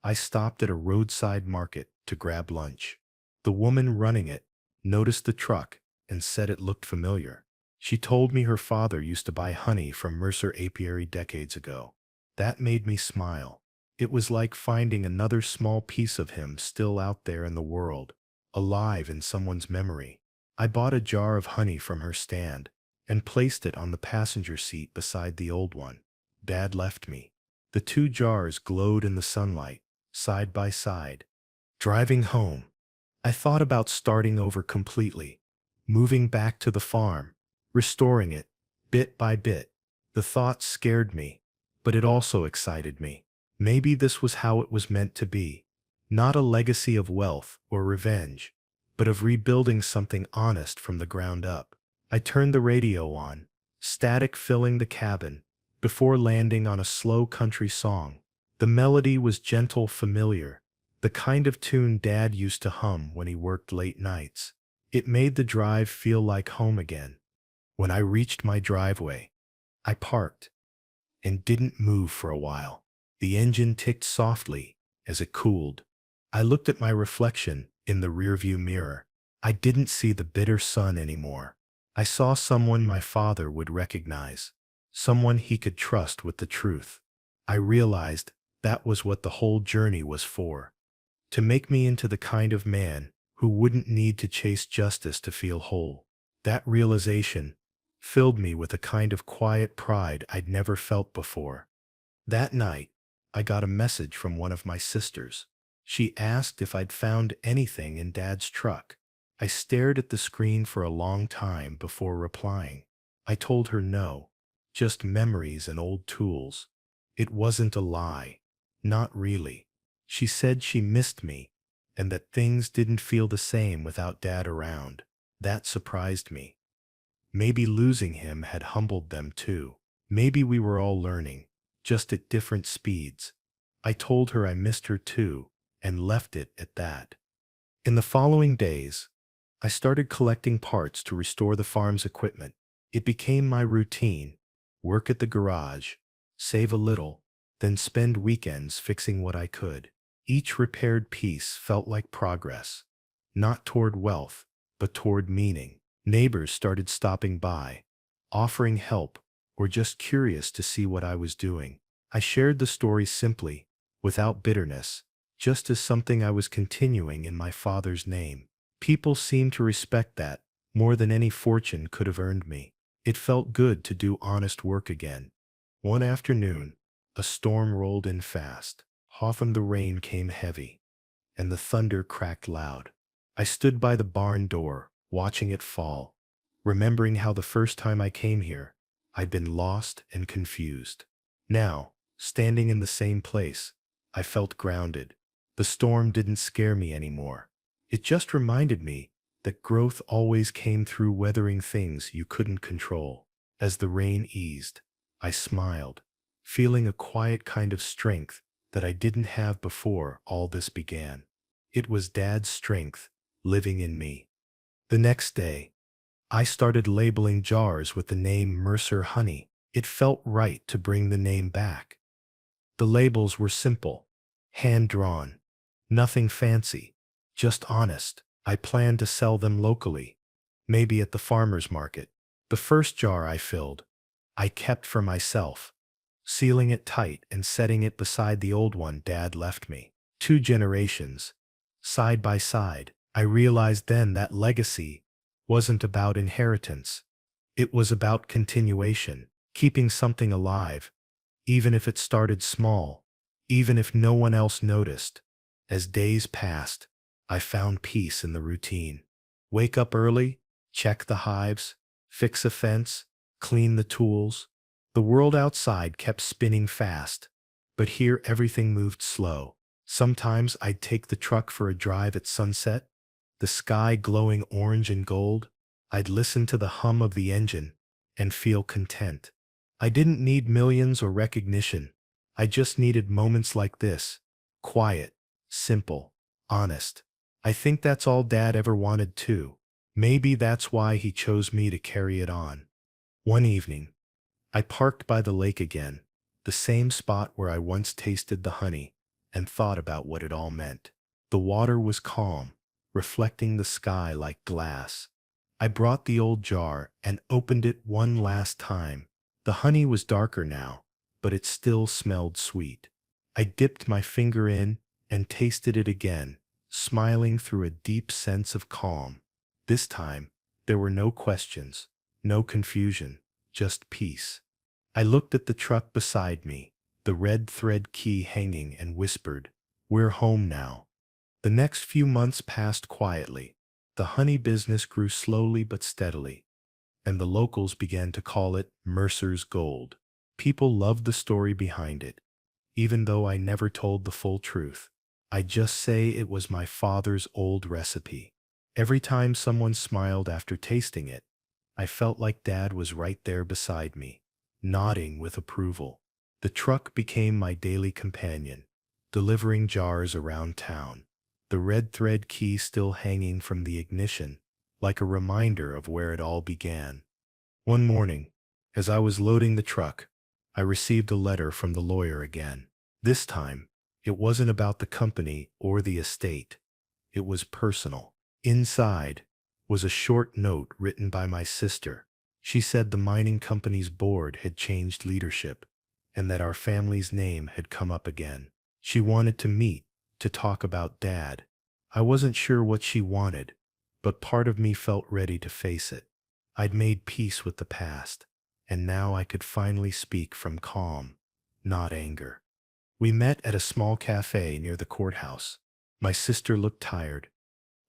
I stopped at a roadside market to grab lunch. The woman running it noticed the truck and said it looked familiar. She told me her father used to buy honey from Mercer Apiary decades ago. That made me smile. It was like finding another small piece of him still out there in the world, alive in someone's memory. I bought a jar of honey from her stand and placed it on the passenger seat beside the old one. Dad left me. The two jars glowed in the sunlight, side by side. Driving home, I thought about starting over completely, moving back to the farm, restoring it, bit by bit. The thought scared me, but it also excited me. Maybe this was how it was meant to be. Not a legacy of wealth or revenge, but of rebuilding something honest from the ground up. I turned the radio on, static filling the cabin, before landing on a slow country song. The melody was gentle, familiar, the kind of tune Dad used to hum when he worked late nights. It made the drive feel like home again. When I reached my driveway, I parked and didn't move for a while. The engine ticked softly as it cooled. I looked at my reflection in the rearview mirror. I didn't see the bitter sun anymore. I saw someone my father would recognize, someone he could trust with the truth. I realized that was what the whole journey was for, to make me into the kind of man who wouldn't need to chase justice to feel whole. That realization filled me with a kind of quiet pride I'd never felt before. That night, I got a message from one of my sisters. She asked if I'd found anything in Dad's truck. I stared at the screen for a long time before replying. I told her no, just memories and old tools. It wasn't a lie. Not really. She said she missed me and that things didn't feel the same without Dad around. That surprised me. Maybe losing him had humbled them too. Maybe we were all learning, just at different speeds. I told her I missed her too, and left it at that. In the following days, I started collecting parts to restore the farm's equipment. It became my routine: work at the garage, save a little, then spend weekends fixing what I could. Each repaired piece felt like progress, not toward wealth, but toward meaning. Neighbors started stopping by, offering help, or just curious to see what I was doing. I shared the story simply, without bitterness, just as something I was continuing in my father's name. People seemed to respect that more than any fortune could have earned me. It felt good to do honest work again. One afternoon, a storm rolled in fast. Often the rain came heavy, and the thunder cracked loud. I stood by the barn door, watching it fall, remembering how the first time I came here, I'd been lost and confused. Now, standing in the same place, I felt grounded. The storm didn't scare me anymore. It just reminded me that growth always came through weathering things you couldn't control. As the rain eased, I smiled, feeling a quiet kind of strength that I didn't have before all this began. It was Dad's strength living in me. The next day, I started labeling jars with the name Mercer Honey. It felt right to bring the name back. The labels were simple, hand-drawn, nothing fancy, just honest. I planned to sell them locally, maybe at the farmer's market. The first jar I filled, I kept for myself, sealing it tight and setting it beside the old one Dad left me. 2 generations, side by side. I realized then that legacy wasn't about inheritance. It was about continuation, keeping something alive, even if it started small, even if no one else noticed. As days passed, I found peace in the routine. Wake up early, check the hives, fix a fence, clean the tools. The world outside kept spinning fast, but here everything moved slow. Sometimes I'd take the truck for a drive at sunset, the sky glowing orange and gold. I'd listen to the hum of the engine and feel content. I didn't need millions or recognition. I just needed moments like this, quiet, simple, honest. I think that's all Dad ever wanted too. Maybe that's why he chose me to carry it on. One evening, I parked by the lake again, the same spot where I once tasted the honey, and thought about what it all meant. The water was calm, reflecting the sky like glass. I brought the old jar and opened it one last time. The honey was darker now, but it still smelled sweet. I dipped my finger in and tasted it again, smiling through a deep sense of calm. This time, there were no questions, no confusion, just peace. I looked at the truck beside me, the red thread key hanging, and whispered, "We're home now." The next few months passed quietly. The honey business grew slowly but steadily, and the locals began to call it Mercer's Gold. People loved the story behind it, even though I never told the full truth. I just say it was my father's old recipe. Every time someone smiled after tasting it, I felt like Dad was right there beside me, nodding with approval. The truck became my daily companion, delivering jars around town, the red thread key still hanging from the ignition, like a reminder of where it all began. One morning, as I was loading the truck, I received a letter from the lawyer again. This time, it wasn't about the company or the estate. It was personal. Inside was a short note written by my sister. She said the mining company's board had changed leadership and that our family's name had come up again. She wanted to meet, to talk about Dad. I wasn't sure what she wanted, but part of me felt ready to face it. I'd made peace with the past, and now I could finally speak from calm, not anger. We met at a small cafe near the courthouse. My sister looked tired,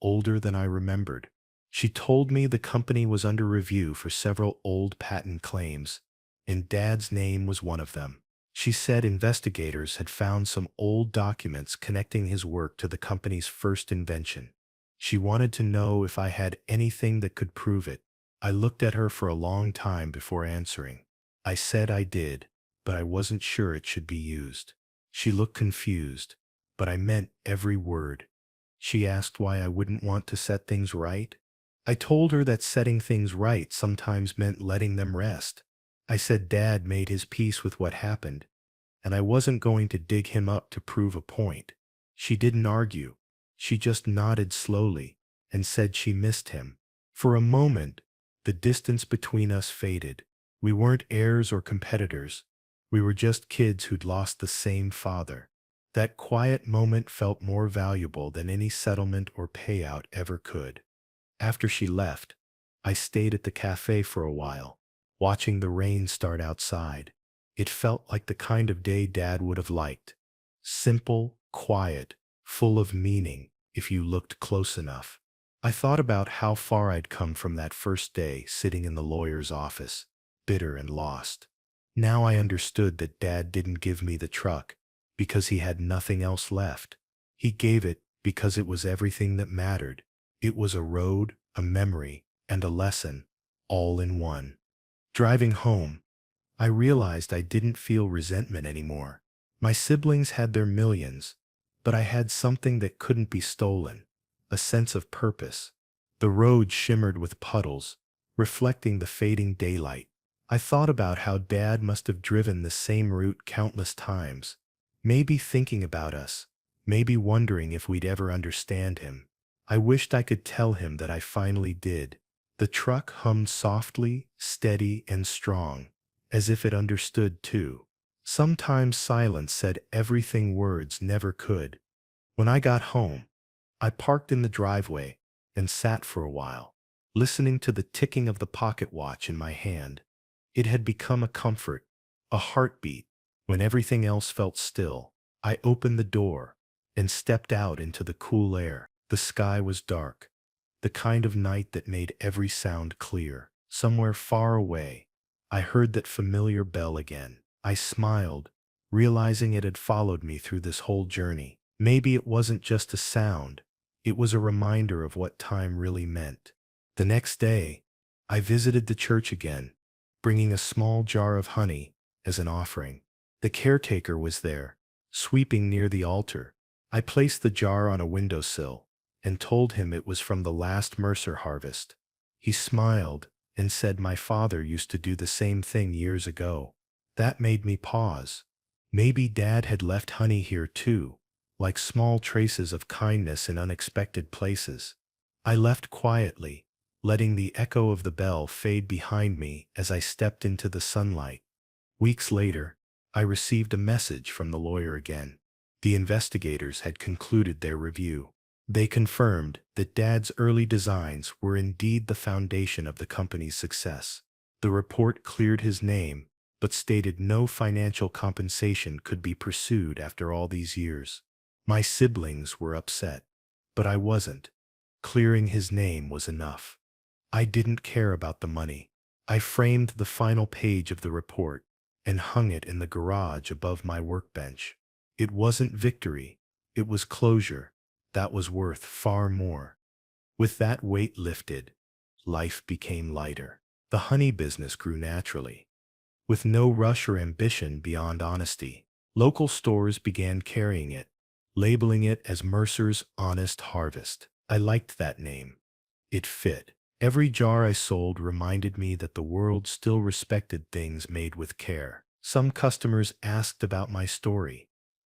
older than I remembered. She told me the company was under review for several old patent claims, and Dad's name was one of them. She said investigators had found some old documents connecting his work to the company's first invention. She wanted to know if I had anything that could prove it. I looked at her for a long time before answering. I said I did, but I wasn't sure it should be used. She looked confused, but I meant every word. She asked why I wouldn't want to set things right. I told her that setting things right sometimes meant letting them rest. I said Dad made his peace with what happened, and I wasn't going to dig him up to prove a point. She didn't argue. She just nodded slowly and said she missed him. For a moment, the distance between us faded. We weren't heirs or competitors. We were just kids who'd lost the same father. That quiet moment felt more valuable than any settlement or payout ever could. After she left, I stayed at the cafe for a while, watching the rain start outside. It felt like the kind of day Dad would have liked. Simple, quiet, full of meaning if you looked close enough. I thought about how far I'd come from that first day sitting in the lawyer's office, bitter and lost. Now I understood that Dad didn't give me the truck because he had nothing else left. He gave it because it was everything that mattered. It was a road, a memory, and a lesson, all in one. Driving home, I realized I didn't feel resentment anymore. My siblings had their millions, but I had something that couldn't be stolen, a sense of purpose. The road shimmered with puddles, reflecting the fading daylight. I thought about how Dad must have driven the same route countless times, maybe thinking about us, maybe wondering if we'd ever understand him. I wished I could tell him that I finally did. The truck hummed softly, steady, and strong, as if it understood too. Sometimes silence said everything words never could. When I got home, I parked in the driveway and sat for a while, listening to the ticking of the pocket watch in my hand. It had become a comfort, a heartbeat. When everything else felt still, I opened the door and stepped out into the cool air. The sky was dark, the kind of night that made every sound clear. Somewhere far away, I heard that familiar bell again. I smiled, realizing it had followed me through this whole journey. Maybe it wasn't just a sound, it was a reminder of what time really meant. The next day, I visited the church again, bringing a small jar of honey as an offering. The caretaker was there, sweeping near the altar. I placed the jar on a windowsill and told him it was from the last Mercer harvest. He smiled and said my father used to do the same thing years ago. That made me pause. Maybe Dad had left honey here too, like small traces of kindness in unexpected places. I left quietly, letting the echo of the bell fade behind me as I stepped into the sunlight. Weeks later, I received a message from the lawyer again. The investigators had concluded their review. They confirmed that Dad's early designs were indeed the foundation of the company's success. The report cleared his name, but stated no financial compensation could be pursued after all these years. My siblings were upset, but I wasn't. Clearing his name was enough. I didn't care about the money. I framed the final page of the report and hung it in the garage above my workbench. It wasn't victory, it was closure. That was worth far more. With that weight lifted, life became lighter. The honey business grew naturally, with no rush or ambition beyond honesty. Local stores began carrying it, labeling it as Mercer's Honest Harvest. I liked that name. It fit. Every jar I sold reminded me that the world still respected things made with care. Some customers asked about my story,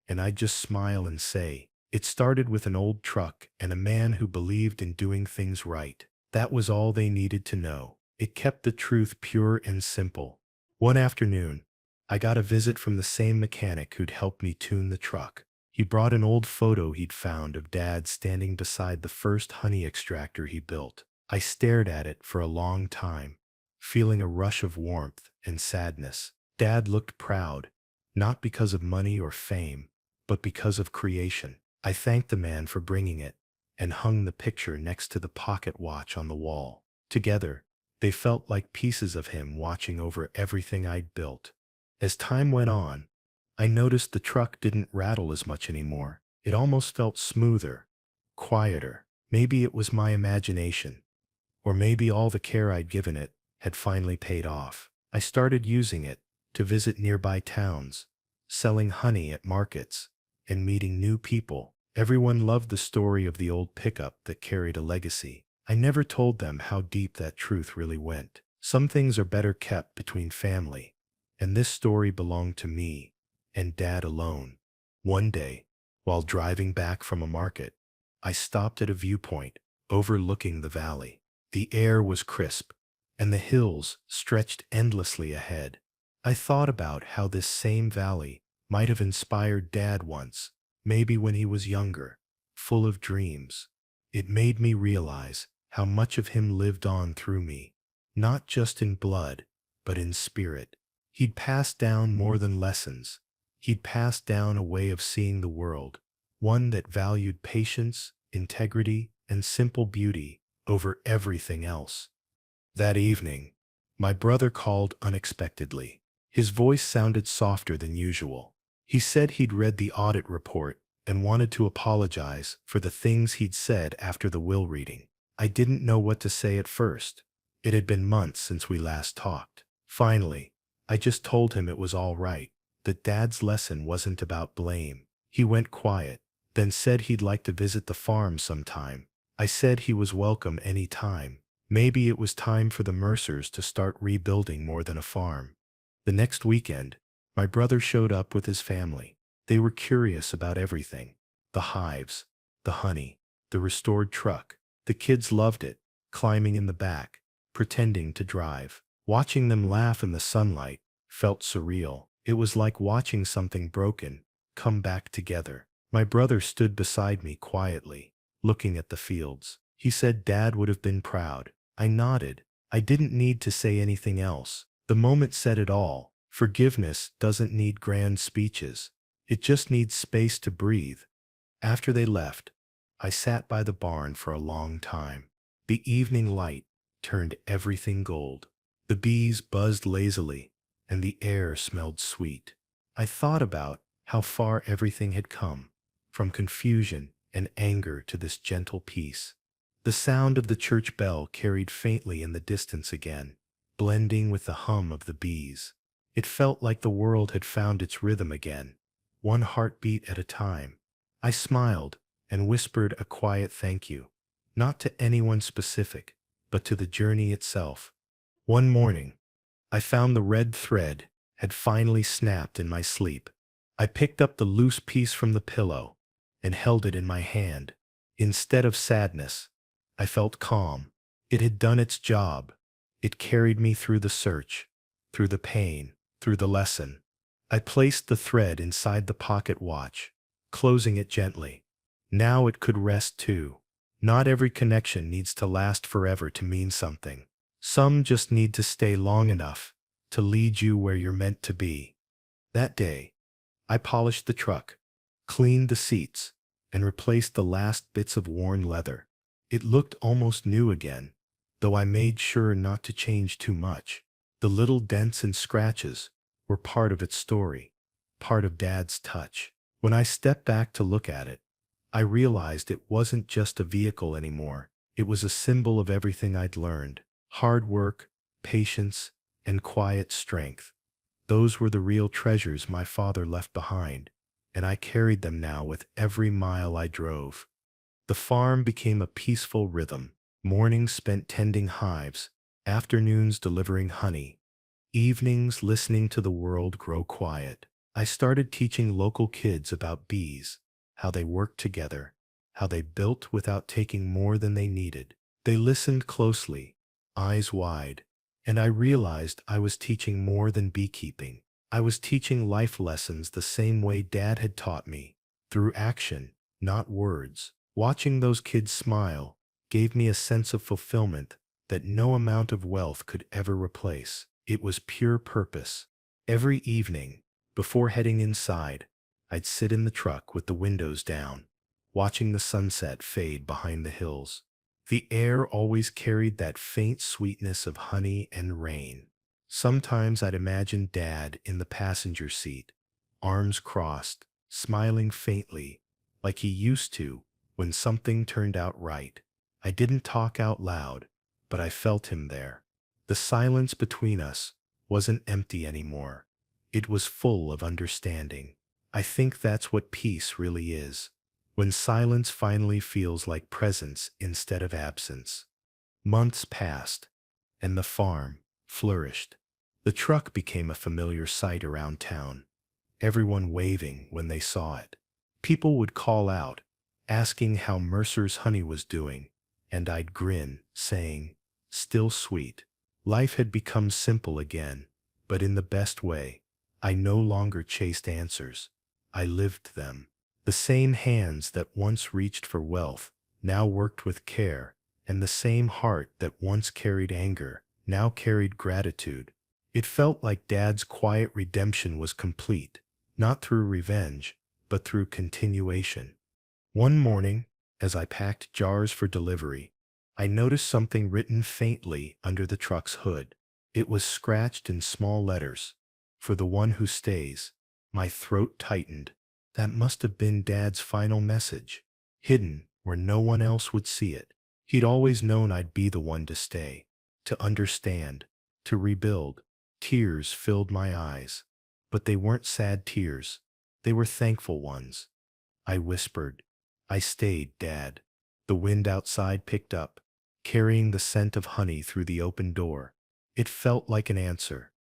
and I'd just smile and say, it started with an old truck and a man who believed in doing things right. That was all they needed to know. It kept the truth pure and simple. One afternoon, I got a visit from the same mechanic who'd helped me tune the truck. He brought an old photo he'd found of Dad standing beside the first honey extractor he built. I stared at it for a long time, feeling a rush of warmth and sadness. Dad looked proud, not because of money or fame, but because of creation. I thanked the man for bringing it and hung the picture next to the pocket watch on the wall. Together, they felt like pieces of him watching over everything I'd built. As time went on, I noticed the truck didn't rattle as much anymore. It almost felt smoother, quieter. Maybe it was my imagination, or maybe all the care I'd given it had finally paid off. I started using it to visit nearby towns, selling honey at markets, and meeting new people. Everyone loved the story of the old pickup that carried a legacy. I never told them how deep that truth really went. Some things are better kept between family, and this story belonged to me and Dad alone. One day, while driving back from a market, I stopped at a viewpoint overlooking the valley. The air was crisp, and the hills stretched endlessly ahead. I thought about how this same valley might have inspired Dad once, maybe when he was younger, full of dreams. It made me realize how much of him lived on through me, not just in blood, but in spirit. He'd passed down more than lessons. He'd passed down a way of seeing the world, one that valued patience, integrity, and simple beauty over everything else. That evening, my brother called unexpectedly. His voice sounded softer than usual. He said he'd read the audit report and wanted to apologize for the things he'd said after the will reading. I didn't know what to say at first. It had been months since we last talked. Finally, I just told him it was all right, that Dad's lesson wasn't about blame. He went quiet, then said he'd like to visit the farm sometime. I said he was welcome any time. Maybe it was time for the Mercers to start rebuilding more than a farm. The next weekend, my brother showed up with his family. They were curious about everything. The hives, the honey, the restored truck. The kids loved it, climbing in the back, pretending to drive. Watching them laugh in the sunlight felt surreal. It was like watching something broken come back together. My brother stood beside me quietly, looking at the fields. He said Dad would have been proud. I nodded. I didn't need to say anything else. The moment said it all. Forgiveness doesn't need grand speeches. It just needs space to breathe. After they left, I sat by the barn for a long time. The evening light turned everything gold. The bees buzzed lazily, and the air smelled sweet. I thought about how far everything had come, from confusion and anger to this gentle peace. The sound of the church bell carried faintly in the distance again, blending with the hum of the bees. It felt like the world had found its rhythm again, one heartbeat at a time. I smiled and whispered a quiet thank you, not to anyone specific, but to the journey itself. One morning, I found the red thread had finally snapped in my sleep. I picked up the loose piece from the pillow and held it in my hand. Instead of sadness, I felt calm. It had done its job. It carried me through the search, through the pain, through the lesson. I placed the thread inside the pocket watch, closing it gently. Now it could rest too. Not every connection needs to last forever to mean something. Some just need to stay long enough to lead you where you're meant to be. That day, I polished the truck, cleaned the seats, and replaced the last bits of worn leather. It looked almost new again, though I made sure not to change too much. The little dents and scratches were part of its story, part of Dad's touch. When I stepped back to look at it, I realized it wasn't just a vehicle anymore. It was a symbol of everything I'd learned: hard work, patience, and quiet strength. Those were the real treasures my father left behind, and I carried them now with every mile I drove. The farm became a peaceful rhythm. Mornings spent tending hives, afternoons delivering honey, evenings listening to the world grow quiet. I started teaching local kids about bees, how they worked together, how they built without taking more than they needed. They listened closely, eyes wide, and I realized I was teaching more than beekeeping. I was teaching life lessons the same way Dad had taught me, through action, not words. Watching those kids smile gave me a sense of fulfillment that no amount of wealth could ever replace. It was pure purpose. Every evening, before heading inside, I'd sit in the truck with the windows down, watching the sunset fade behind the hills. The air always carried that faint sweetness of honey and rain. Sometimes I'd imagine Dad in the passenger seat, arms crossed, smiling faintly, like he used to when something turned out right. I didn't talk out loud, but I felt him there. The silence between us wasn't empty anymore. It was full of understanding. I think that's what peace really is, when silence finally feels like presence instead of absence. Months passed, and the farm flourished. The truck became a familiar sight around town, everyone waving when they saw it. People would call out, asking how Mercer's honey was doing, and I'd grin, saying, "Still sweet." Life had become simple again, but in the best way. I no longer chased answers. I lived them. The same hands that once reached for wealth now worked with care, and the same heart that once carried anger now carried gratitude. It felt like Dad's quiet redemption was complete, not through revenge, but through continuation. One morning, as I packed jars for delivery, I noticed something written faintly under the truck's hood. It was scratched in small letters, "For the one who stays." My throat tightened. That must have been Dad's final message, hidden where no one else would see it. He'd always known I'd be the one to stay, to understand, to rebuild. Tears filled my eyes, but they weren't sad tears. They were thankful ones. I whispered, "I stayed, Dad." The wind outside picked up, carrying the scent of honey through the open door. It felt like an answer.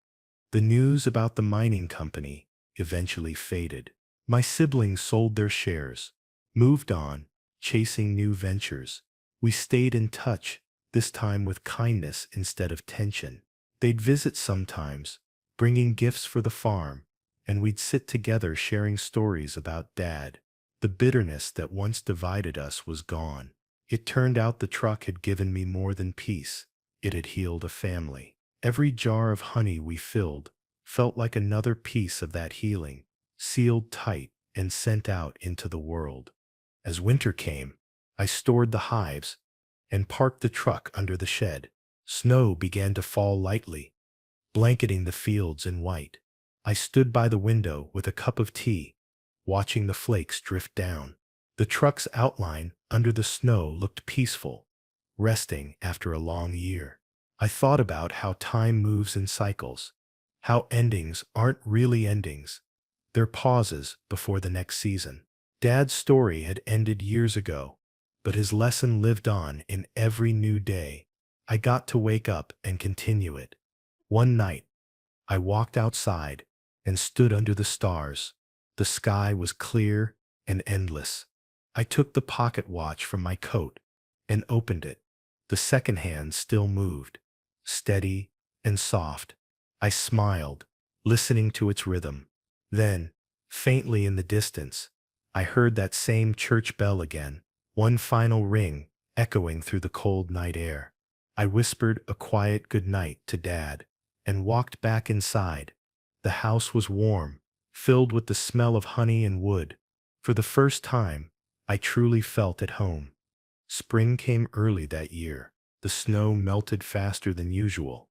The news about the mining company eventually faded. My siblings sold their shares, moved on, chasing new ventures. We stayed in touch, this time with kindness instead of tension. They'd visit sometimes, bringing gifts for the farm, and we'd sit together sharing stories about Dad. The bitterness that once divided us was gone. It turned out the truck had given me more than peace. It had healed a family. Every jar of honey we filled felt like another piece of that healing, sealed tight and sent out into the world. As winter came, I stored the hives and parked the truck under the shed. Snow began to fall lightly, blanketing the fields in white. I stood by the window with a cup of tea, watching the flakes drift down. The truck's outline under the snow looked peaceful, resting after a long year. I thought about how time moves in cycles, how endings aren't really endings. They're pauses before the next season. Dad's story had ended years ago, but his lesson lived on in every new day. I got to wake up and continue it. One night, I walked outside and stood under the stars. The sky was clear and endless. I took the pocket watch from my coat and opened it. The second hand still moved, steady and soft. I smiled, listening to its rhythm. Then, faintly in the distance, I heard that same church bell again, one final ring echoing through the cold night air. I whispered a quiet good night to Dad and walked back inside. The house was warm, filled with the smell of honey and wood. For the first time, I truly felt at home. Spring came early that year. The snow melted faster than usual,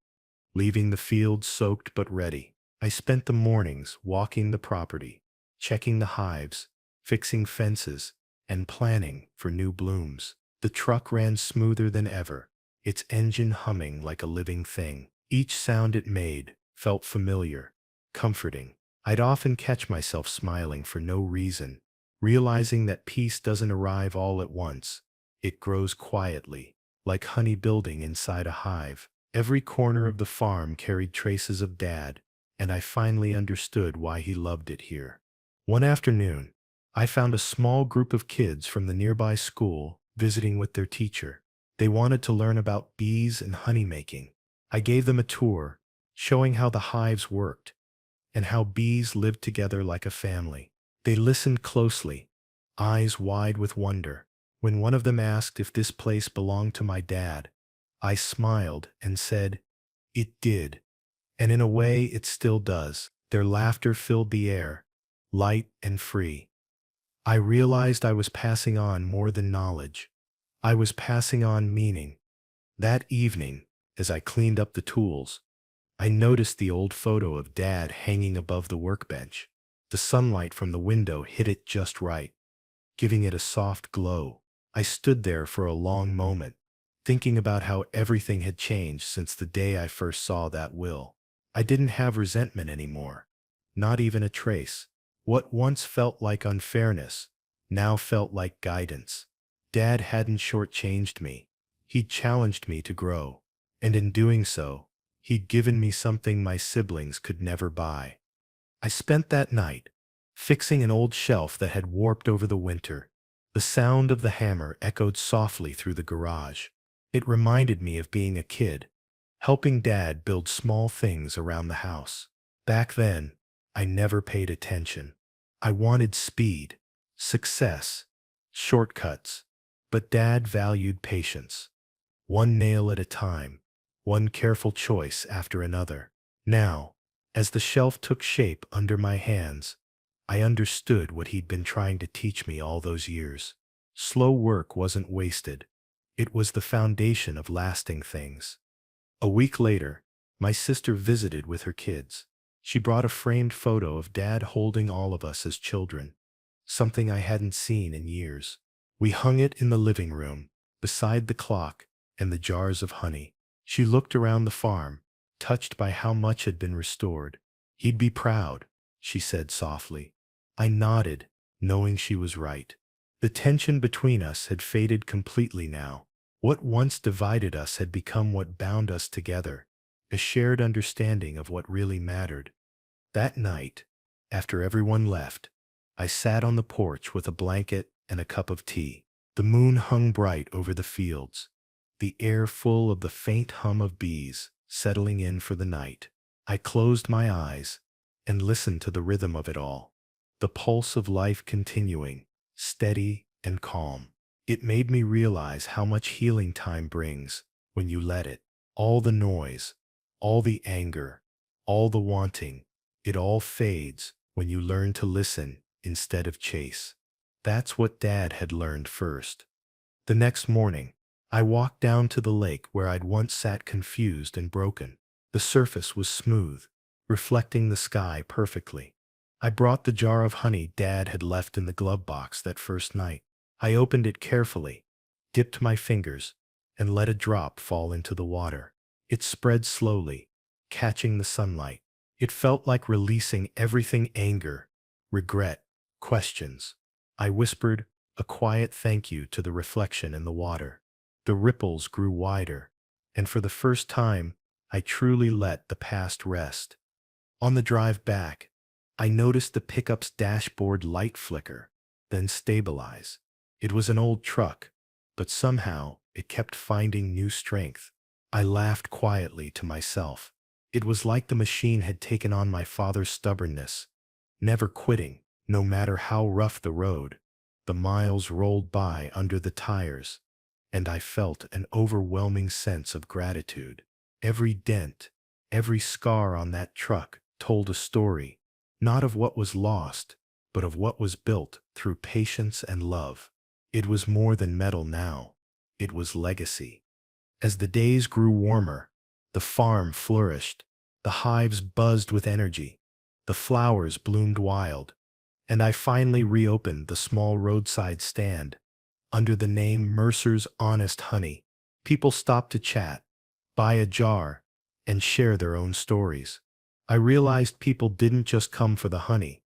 leaving the fields soaked but ready. I spent the mornings walking the property, checking the hives, fixing fences, and planning for new blooms. The truck ran smoother than ever, its engine humming like a living thing. Each sound it made felt familiar, comforting. I'd often catch myself smiling for no reason, realizing that peace doesn't arrive all at once. It grows quietly, like honey building inside a hive. Every corner of the farm carried traces of Dad, and I finally understood why he loved it here. One afternoon, I found a small group of kids from the nearby school visiting with their teacher. They wanted to learn about bees and honey making. I gave them a tour, showing how the hives worked and how bees lived together like a family. They listened closely, eyes wide with wonder. When one of them asked if this place belonged to my dad, I smiled and said, "It did, and in a way it still does." Their laughter filled the air, light and free. I realized I was passing on more than knowledge. I was passing on meaning. That evening, as I cleaned up the tools, I noticed the old photo of Dad hanging above the workbench. The sunlight from the window hit it just right, giving it a soft glow. I stood there for a long moment, thinking about how everything had changed since the day I first saw that will. I didn't have resentment anymore, not even a trace. What once felt like unfairness now felt like guidance. Dad hadn't shortchanged me. He'd challenged me to grow, and in doing so, he'd given me something my siblings could never buy. I spent that night fixing an old shelf that had warped over the winter. The sound of the hammer echoed softly through the garage. It reminded me of being a kid, helping Dad build small things around the house. Back then, I never paid attention. I wanted speed, success, shortcuts, but Dad valued patience. One nail at a time, one careful choice after another. Now, as the shelf took shape under my hands, I understood what he'd been trying to teach me all those years. Slow work wasn't wasted. It was the foundation of lasting things. A week later, my sister visited with her kids. She brought a framed photo of Dad holding all of us as children, something I hadn't seen in years. We hung it in the living room, beside the clock and the jars of honey. She looked around the farm, touched by how much had been restored. "He'd be proud," she said softly. I nodded, knowing she was right. The tension between us had faded completely now. What once divided us had become what bound us together, a shared understanding of what really mattered. That night, after everyone left, I sat on the porch with a blanket and a cup of tea. The moon hung bright over the fields, the air full of the faint hum of bees settling in for the night. I closed my eyes and listened to the rhythm of it all, the pulse of life continuing, steady and calm. It made me realize how much healing time brings when you let it. All the noise, all the anger, all the wanting, it all fades when you learn to listen instead of chase. That's what Dad had learned first. The next morning, I walked down to the lake where I'd once sat confused and broken. The surface was smooth, reflecting the sky perfectly. I brought the jar of honey Dad had left in the glove box that first night. I opened it carefully, dipped my fingers, and let a drop fall into the water. It spread slowly, catching the sunlight. It felt like releasing everything: anger, regret, questions. I whispered a quiet thank you to the reflection in the water. The ripples grew wider, And for the first time, I truly let the past rest. On the drive back, I noticed the pickup's dashboard light flicker, then stabilize. It was an old truck, but somehow it kept finding new strength. I laughed quietly to myself. It was like the machine had taken on my father's stubbornness, never quitting, no matter how rough the road. The miles rolled by under the tires, and I felt an overwhelming sense of gratitude. Every dent, every scar on that truck told a story, not of what was lost, but of what was built through patience and love. It was more than metal now. It was legacy. As the days grew warmer, the farm flourished, the hives buzzed with energy, the flowers bloomed wild, and I finally reopened the small roadside stand under the name Mercer's Honest Honey. People stopped to chat, buy a jar, and share their own stories. I realized people didn't just come for the honey,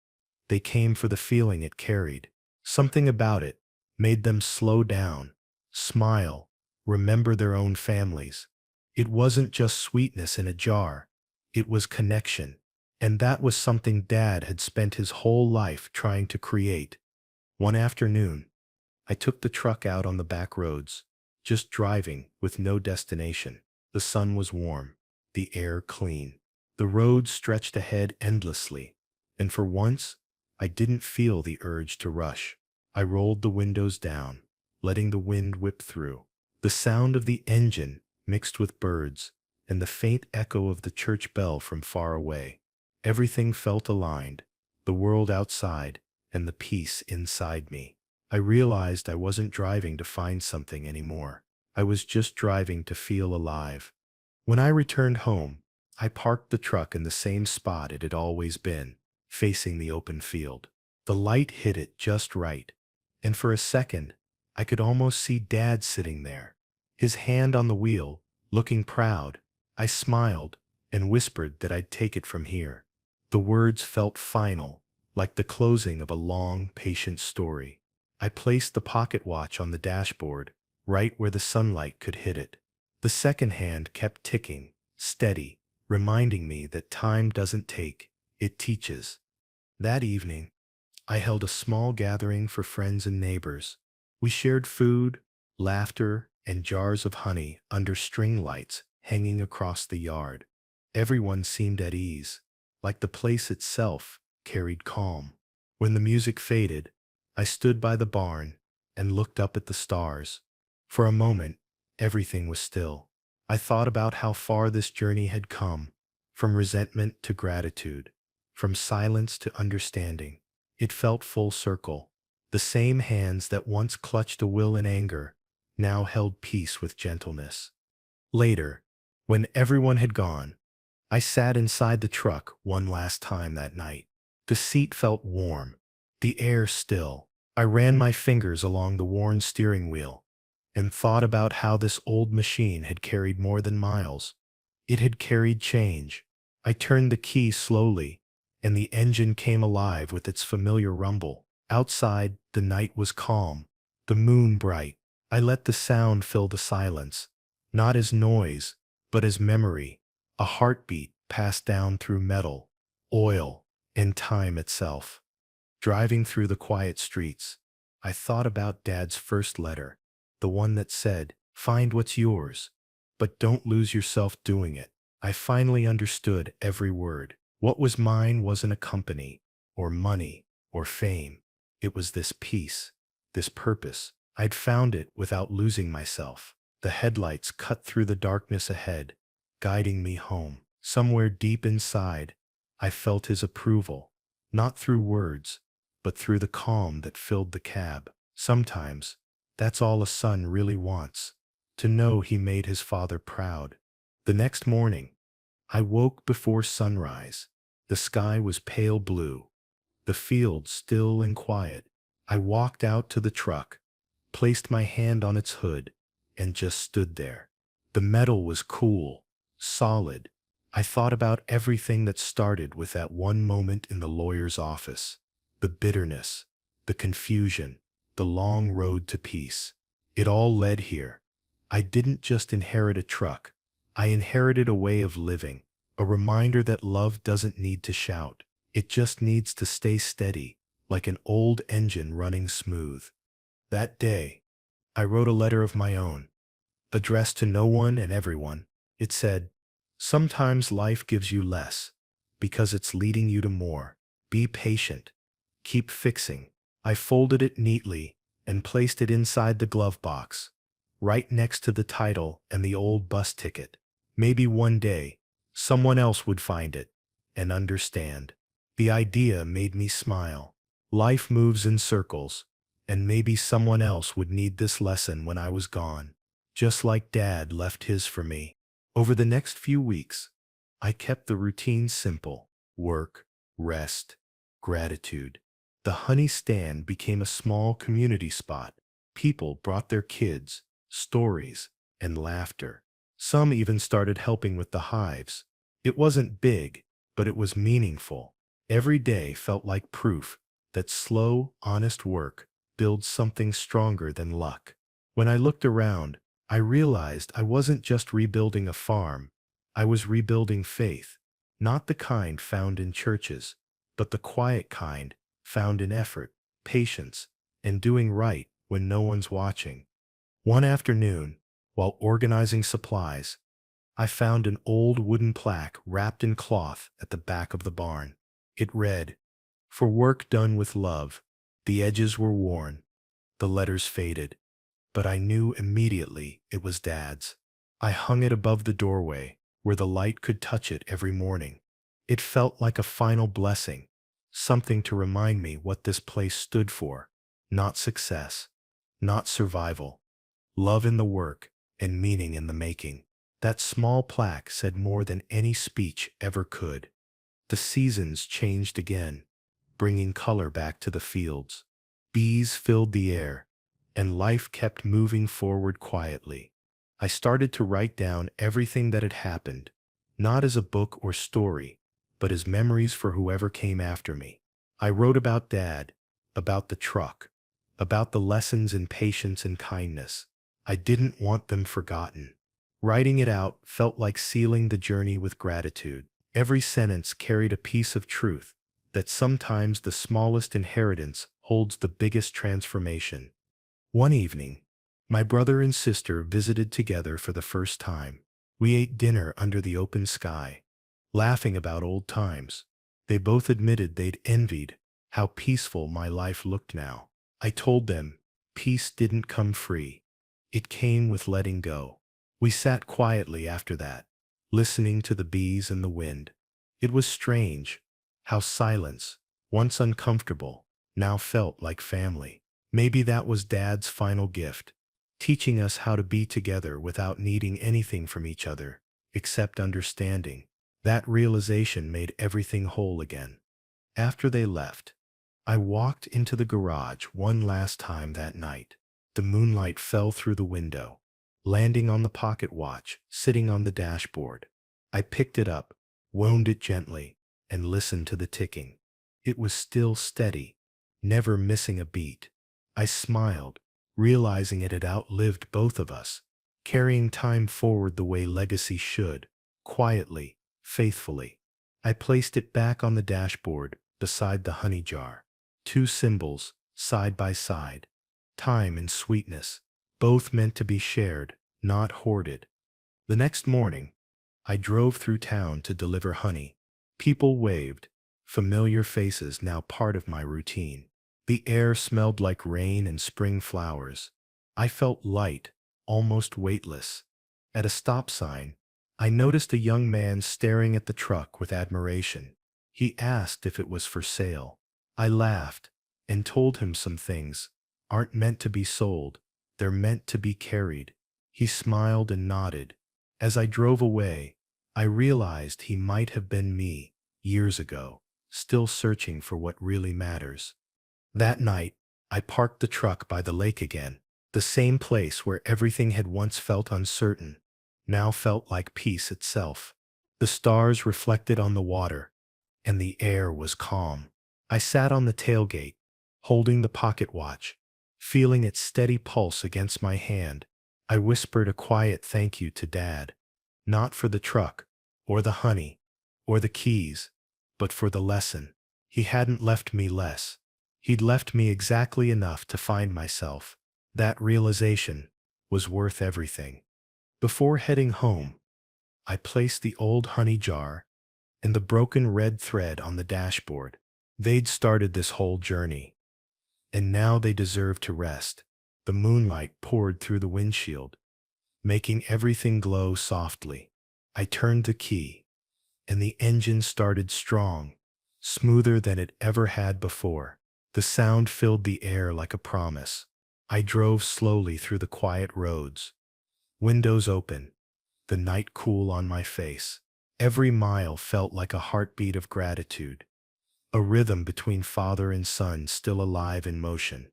they came for the feeling it carried. Something about it made them slow down, smile, remember their own families. It wasn't just sweetness in a jar, it was connection. And that was something Dad had spent his whole life trying to create. One afternoon, I took the truck out on the back roads, just driving with no destination. The sun was warm, the air clean. The road stretched ahead endlessly, and for once, I didn't feel the urge to rush. I rolled the windows down, letting the wind whip through. The sound of the engine mixed with birds, and the faint echo of the church bell from far away. Everything felt aligned, the world outside and the peace inside me. I realized I wasn't driving to find something anymore. I was just driving to feel alive. When I returned home, I parked the truck in the same spot it had always been, facing the open field. The light hit it just right, and for a second, I could almost see Dad sitting there, his hand on the wheel, looking proud. I smiled and whispered that I'd take it from here. The words felt final, like the closing of a long, patient story. I placed the pocket watch on the dashboard, right where the sunlight could hit it. The second hand kept ticking, steady, reminding me that time doesn't take, it teaches. That evening, I held a small gathering for friends and neighbors. We shared food, laughter, and jars of honey under string lights hanging across the yard. Everyone seemed at ease, like the place itself carried calm. When the music faded, I stood by the barn and looked up at the stars. For a moment, everything was still. I thought about how far this journey had come, from resentment to gratitude, from silence to understanding. It felt full circle. The same hands that once clutched a will in anger now held peace with gentleness. Later, when everyone had gone, I sat inside the truck one last time that night. The seat felt warm, the air still. I ran my fingers along the worn steering wheel and thought about how this old machine had carried more than miles. It had carried change. I turned the key slowly, and the engine came alive with its familiar rumble. Outside, the night was calm, the moon bright. I let the sound fill the silence, not as noise, but as memory, a heartbeat passed down through metal, oil, and time itself. Driving through the quiet streets, I thought about Dad's first letter, the one that said, "Find what's yours, but don't lose yourself doing it." I finally understood every word. What was mine wasn't a company, or money, or fame. It was this peace, this purpose. I'd found it without losing myself. The headlights cut through the darkness ahead, guiding me home. Somewhere deep inside, I felt his approval, not through words, but through the calm that filled the cab. Sometimes, that's all a son really wants, to know he made his father proud. The next morning, I woke before sunrise. The sky was pale blue, the field still and quiet. I walked out to the truck, placed my hand on its hood, and just stood there. The metal was cool, solid. I thought about everything that started with that one moment in the lawyer's office. The bitterness, the confusion, the long road to peace. It all led here. I didn't just inherit a truck. I inherited a way of living, a reminder that love doesn't need to shout. It just needs to stay steady, like an old engine running smooth. That day, I wrote a letter of my own, addressed to no one and everyone. It said, "Sometimes life gives you less, because it's leading you to more. Be patient. Keep fixing." I folded it neatly and placed it inside the glove box, right next to the title and the old bus ticket. Maybe one day, someone else would find it and understand. The idea made me smile. Life moves in circles, and maybe someone else would need this lesson when I was gone, just like Dad left his for me. Over the next few weeks, I kept the routine simple: work, rest, gratitude. The honey stand became a small community spot. People brought their kids, stories, and laughter. Some even started helping with the hives. It wasn't big, but it was meaningful. Every day felt like proof that slow, honest work builds something stronger than luck. When I looked around, I realized I wasn't just rebuilding a farm. I was rebuilding faith, not the kind found in churches, but the quiet kind found in effort, patience, and doing right when no one's watching. One afternoon, while organizing supplies, I found an old wooden plaque wrapped in cloth at the back of the barn. It read, "For work done with love." The edges were worn, the letters faded, but I knew immediately it was Dad's. I hung it above the doorway, where the light could touch it every morning. It felt like a final blessing, something to remind me what this place stood for: not success, not survival, love in the work, and meaning in the making. That small plaque said more than any speech ever could. The seasons changed again, bringing color back to the fields. Bees filled the air, and life kept moving forward quietly. I started to write down everything that had happened, not as a book or story, but as memories for whoever came after me. I wrote about Dad, about the truck, about the lessons in patience and kindness. I didn't want them forgotten. Writing it out felt like sealing the journey with gratitude. Every sentence carried a piece of truth, that sometimes the smallest inheritance holds the biggest transformation. One evening, my brother and sister visited together for the first time. We ate dinner under the open sky, laughing about old times. They both admitted they'd envied how peaceful my life looked now. I told them peace didn't come free. It came with letting go. We sat quietly after that, listening to the bees and the wind. It was strange how silence, once uncomfortable, now felt like family. Maybe that was Dad's final gift, teaching us how to be together without needing anything from each other, except understanding. That realization made everything whole again. After they left, I walked into the garage one last time that night. The moonlight fell through the window, landing on the pocket watch sitting on the dashboard. I picked it up, wound it gently, and listened to the ticking. It was still steady, never missing a beat. I smiled, realizing it had outlived both of us, carrying time forward the way legacy should, quietly, faithfully. I placed it back on the dashboard beside the honey jar. Two symbols, side by side. Time and sweetness, both meant to be shared, not hoarded. The next morning, I drove through town to deliver honey. People waved, familiar faces now part of my routine. The air smelled like rain and spring flowers. I felt light, almost weightless. At a stop sign, I noticed a young man staring at the truck with admiration. He asked if it was for sale. I laughed and told him some things aren't meant to be sold, they're meant to be carried. He smiled and nodded. As I drove away, I realized he might have been me, years ago, still searching for what really matters. That night, I parked the truck by the lake again, the same place where everything had once felt uncertain, now felt like peace itself. The stars reflected on the water, and the air was calm. I sat on the tailgate, holding the pocket watch, feeling its steady pulse against my hand. I whispered a quiet thank you to Dad. Not for the truck, or the honey, or the keys, but for the lesson. He hadn't left me less. He'd left me exactly enough to find myself. That realization was worth everything. Before heading home, I placed the old honey jar and the broken red thread on the dashboard. They'd started this whole journey, and now they deserved to rest. The moonlight poured through the windshield, making everything glow softly. I turned the key, and the engine started strong, smoother than it ever had before. The sound filled the air like a promise. I drove slowly through the quiet roads, windows open, the night cool on my face. Every mile felt like a heartbeat of gratitude, a rhythm between father and son still alive in motion.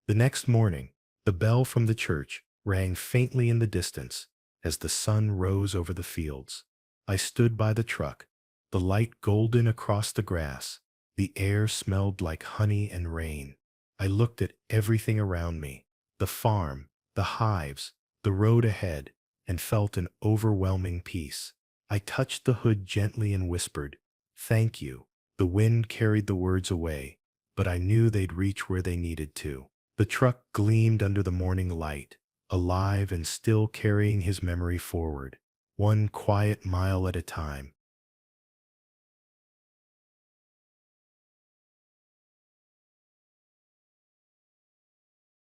The next morning, the bell from the church rang faintly in the distance as the sun rose over the fields. I stood by the truck, the light golden across the grass. The air smelled like honey and rain. I looked at everything around me, the farm, the hives, the road ahead, and felt an overwhelming peace. I touched the hood gently and whispered, "Thank you." The wind carried the words away, but I knew they'd reach where they needed to. The truck gleamed under the morning light, alive and still carrying his memory forward, one quiet mile at a time.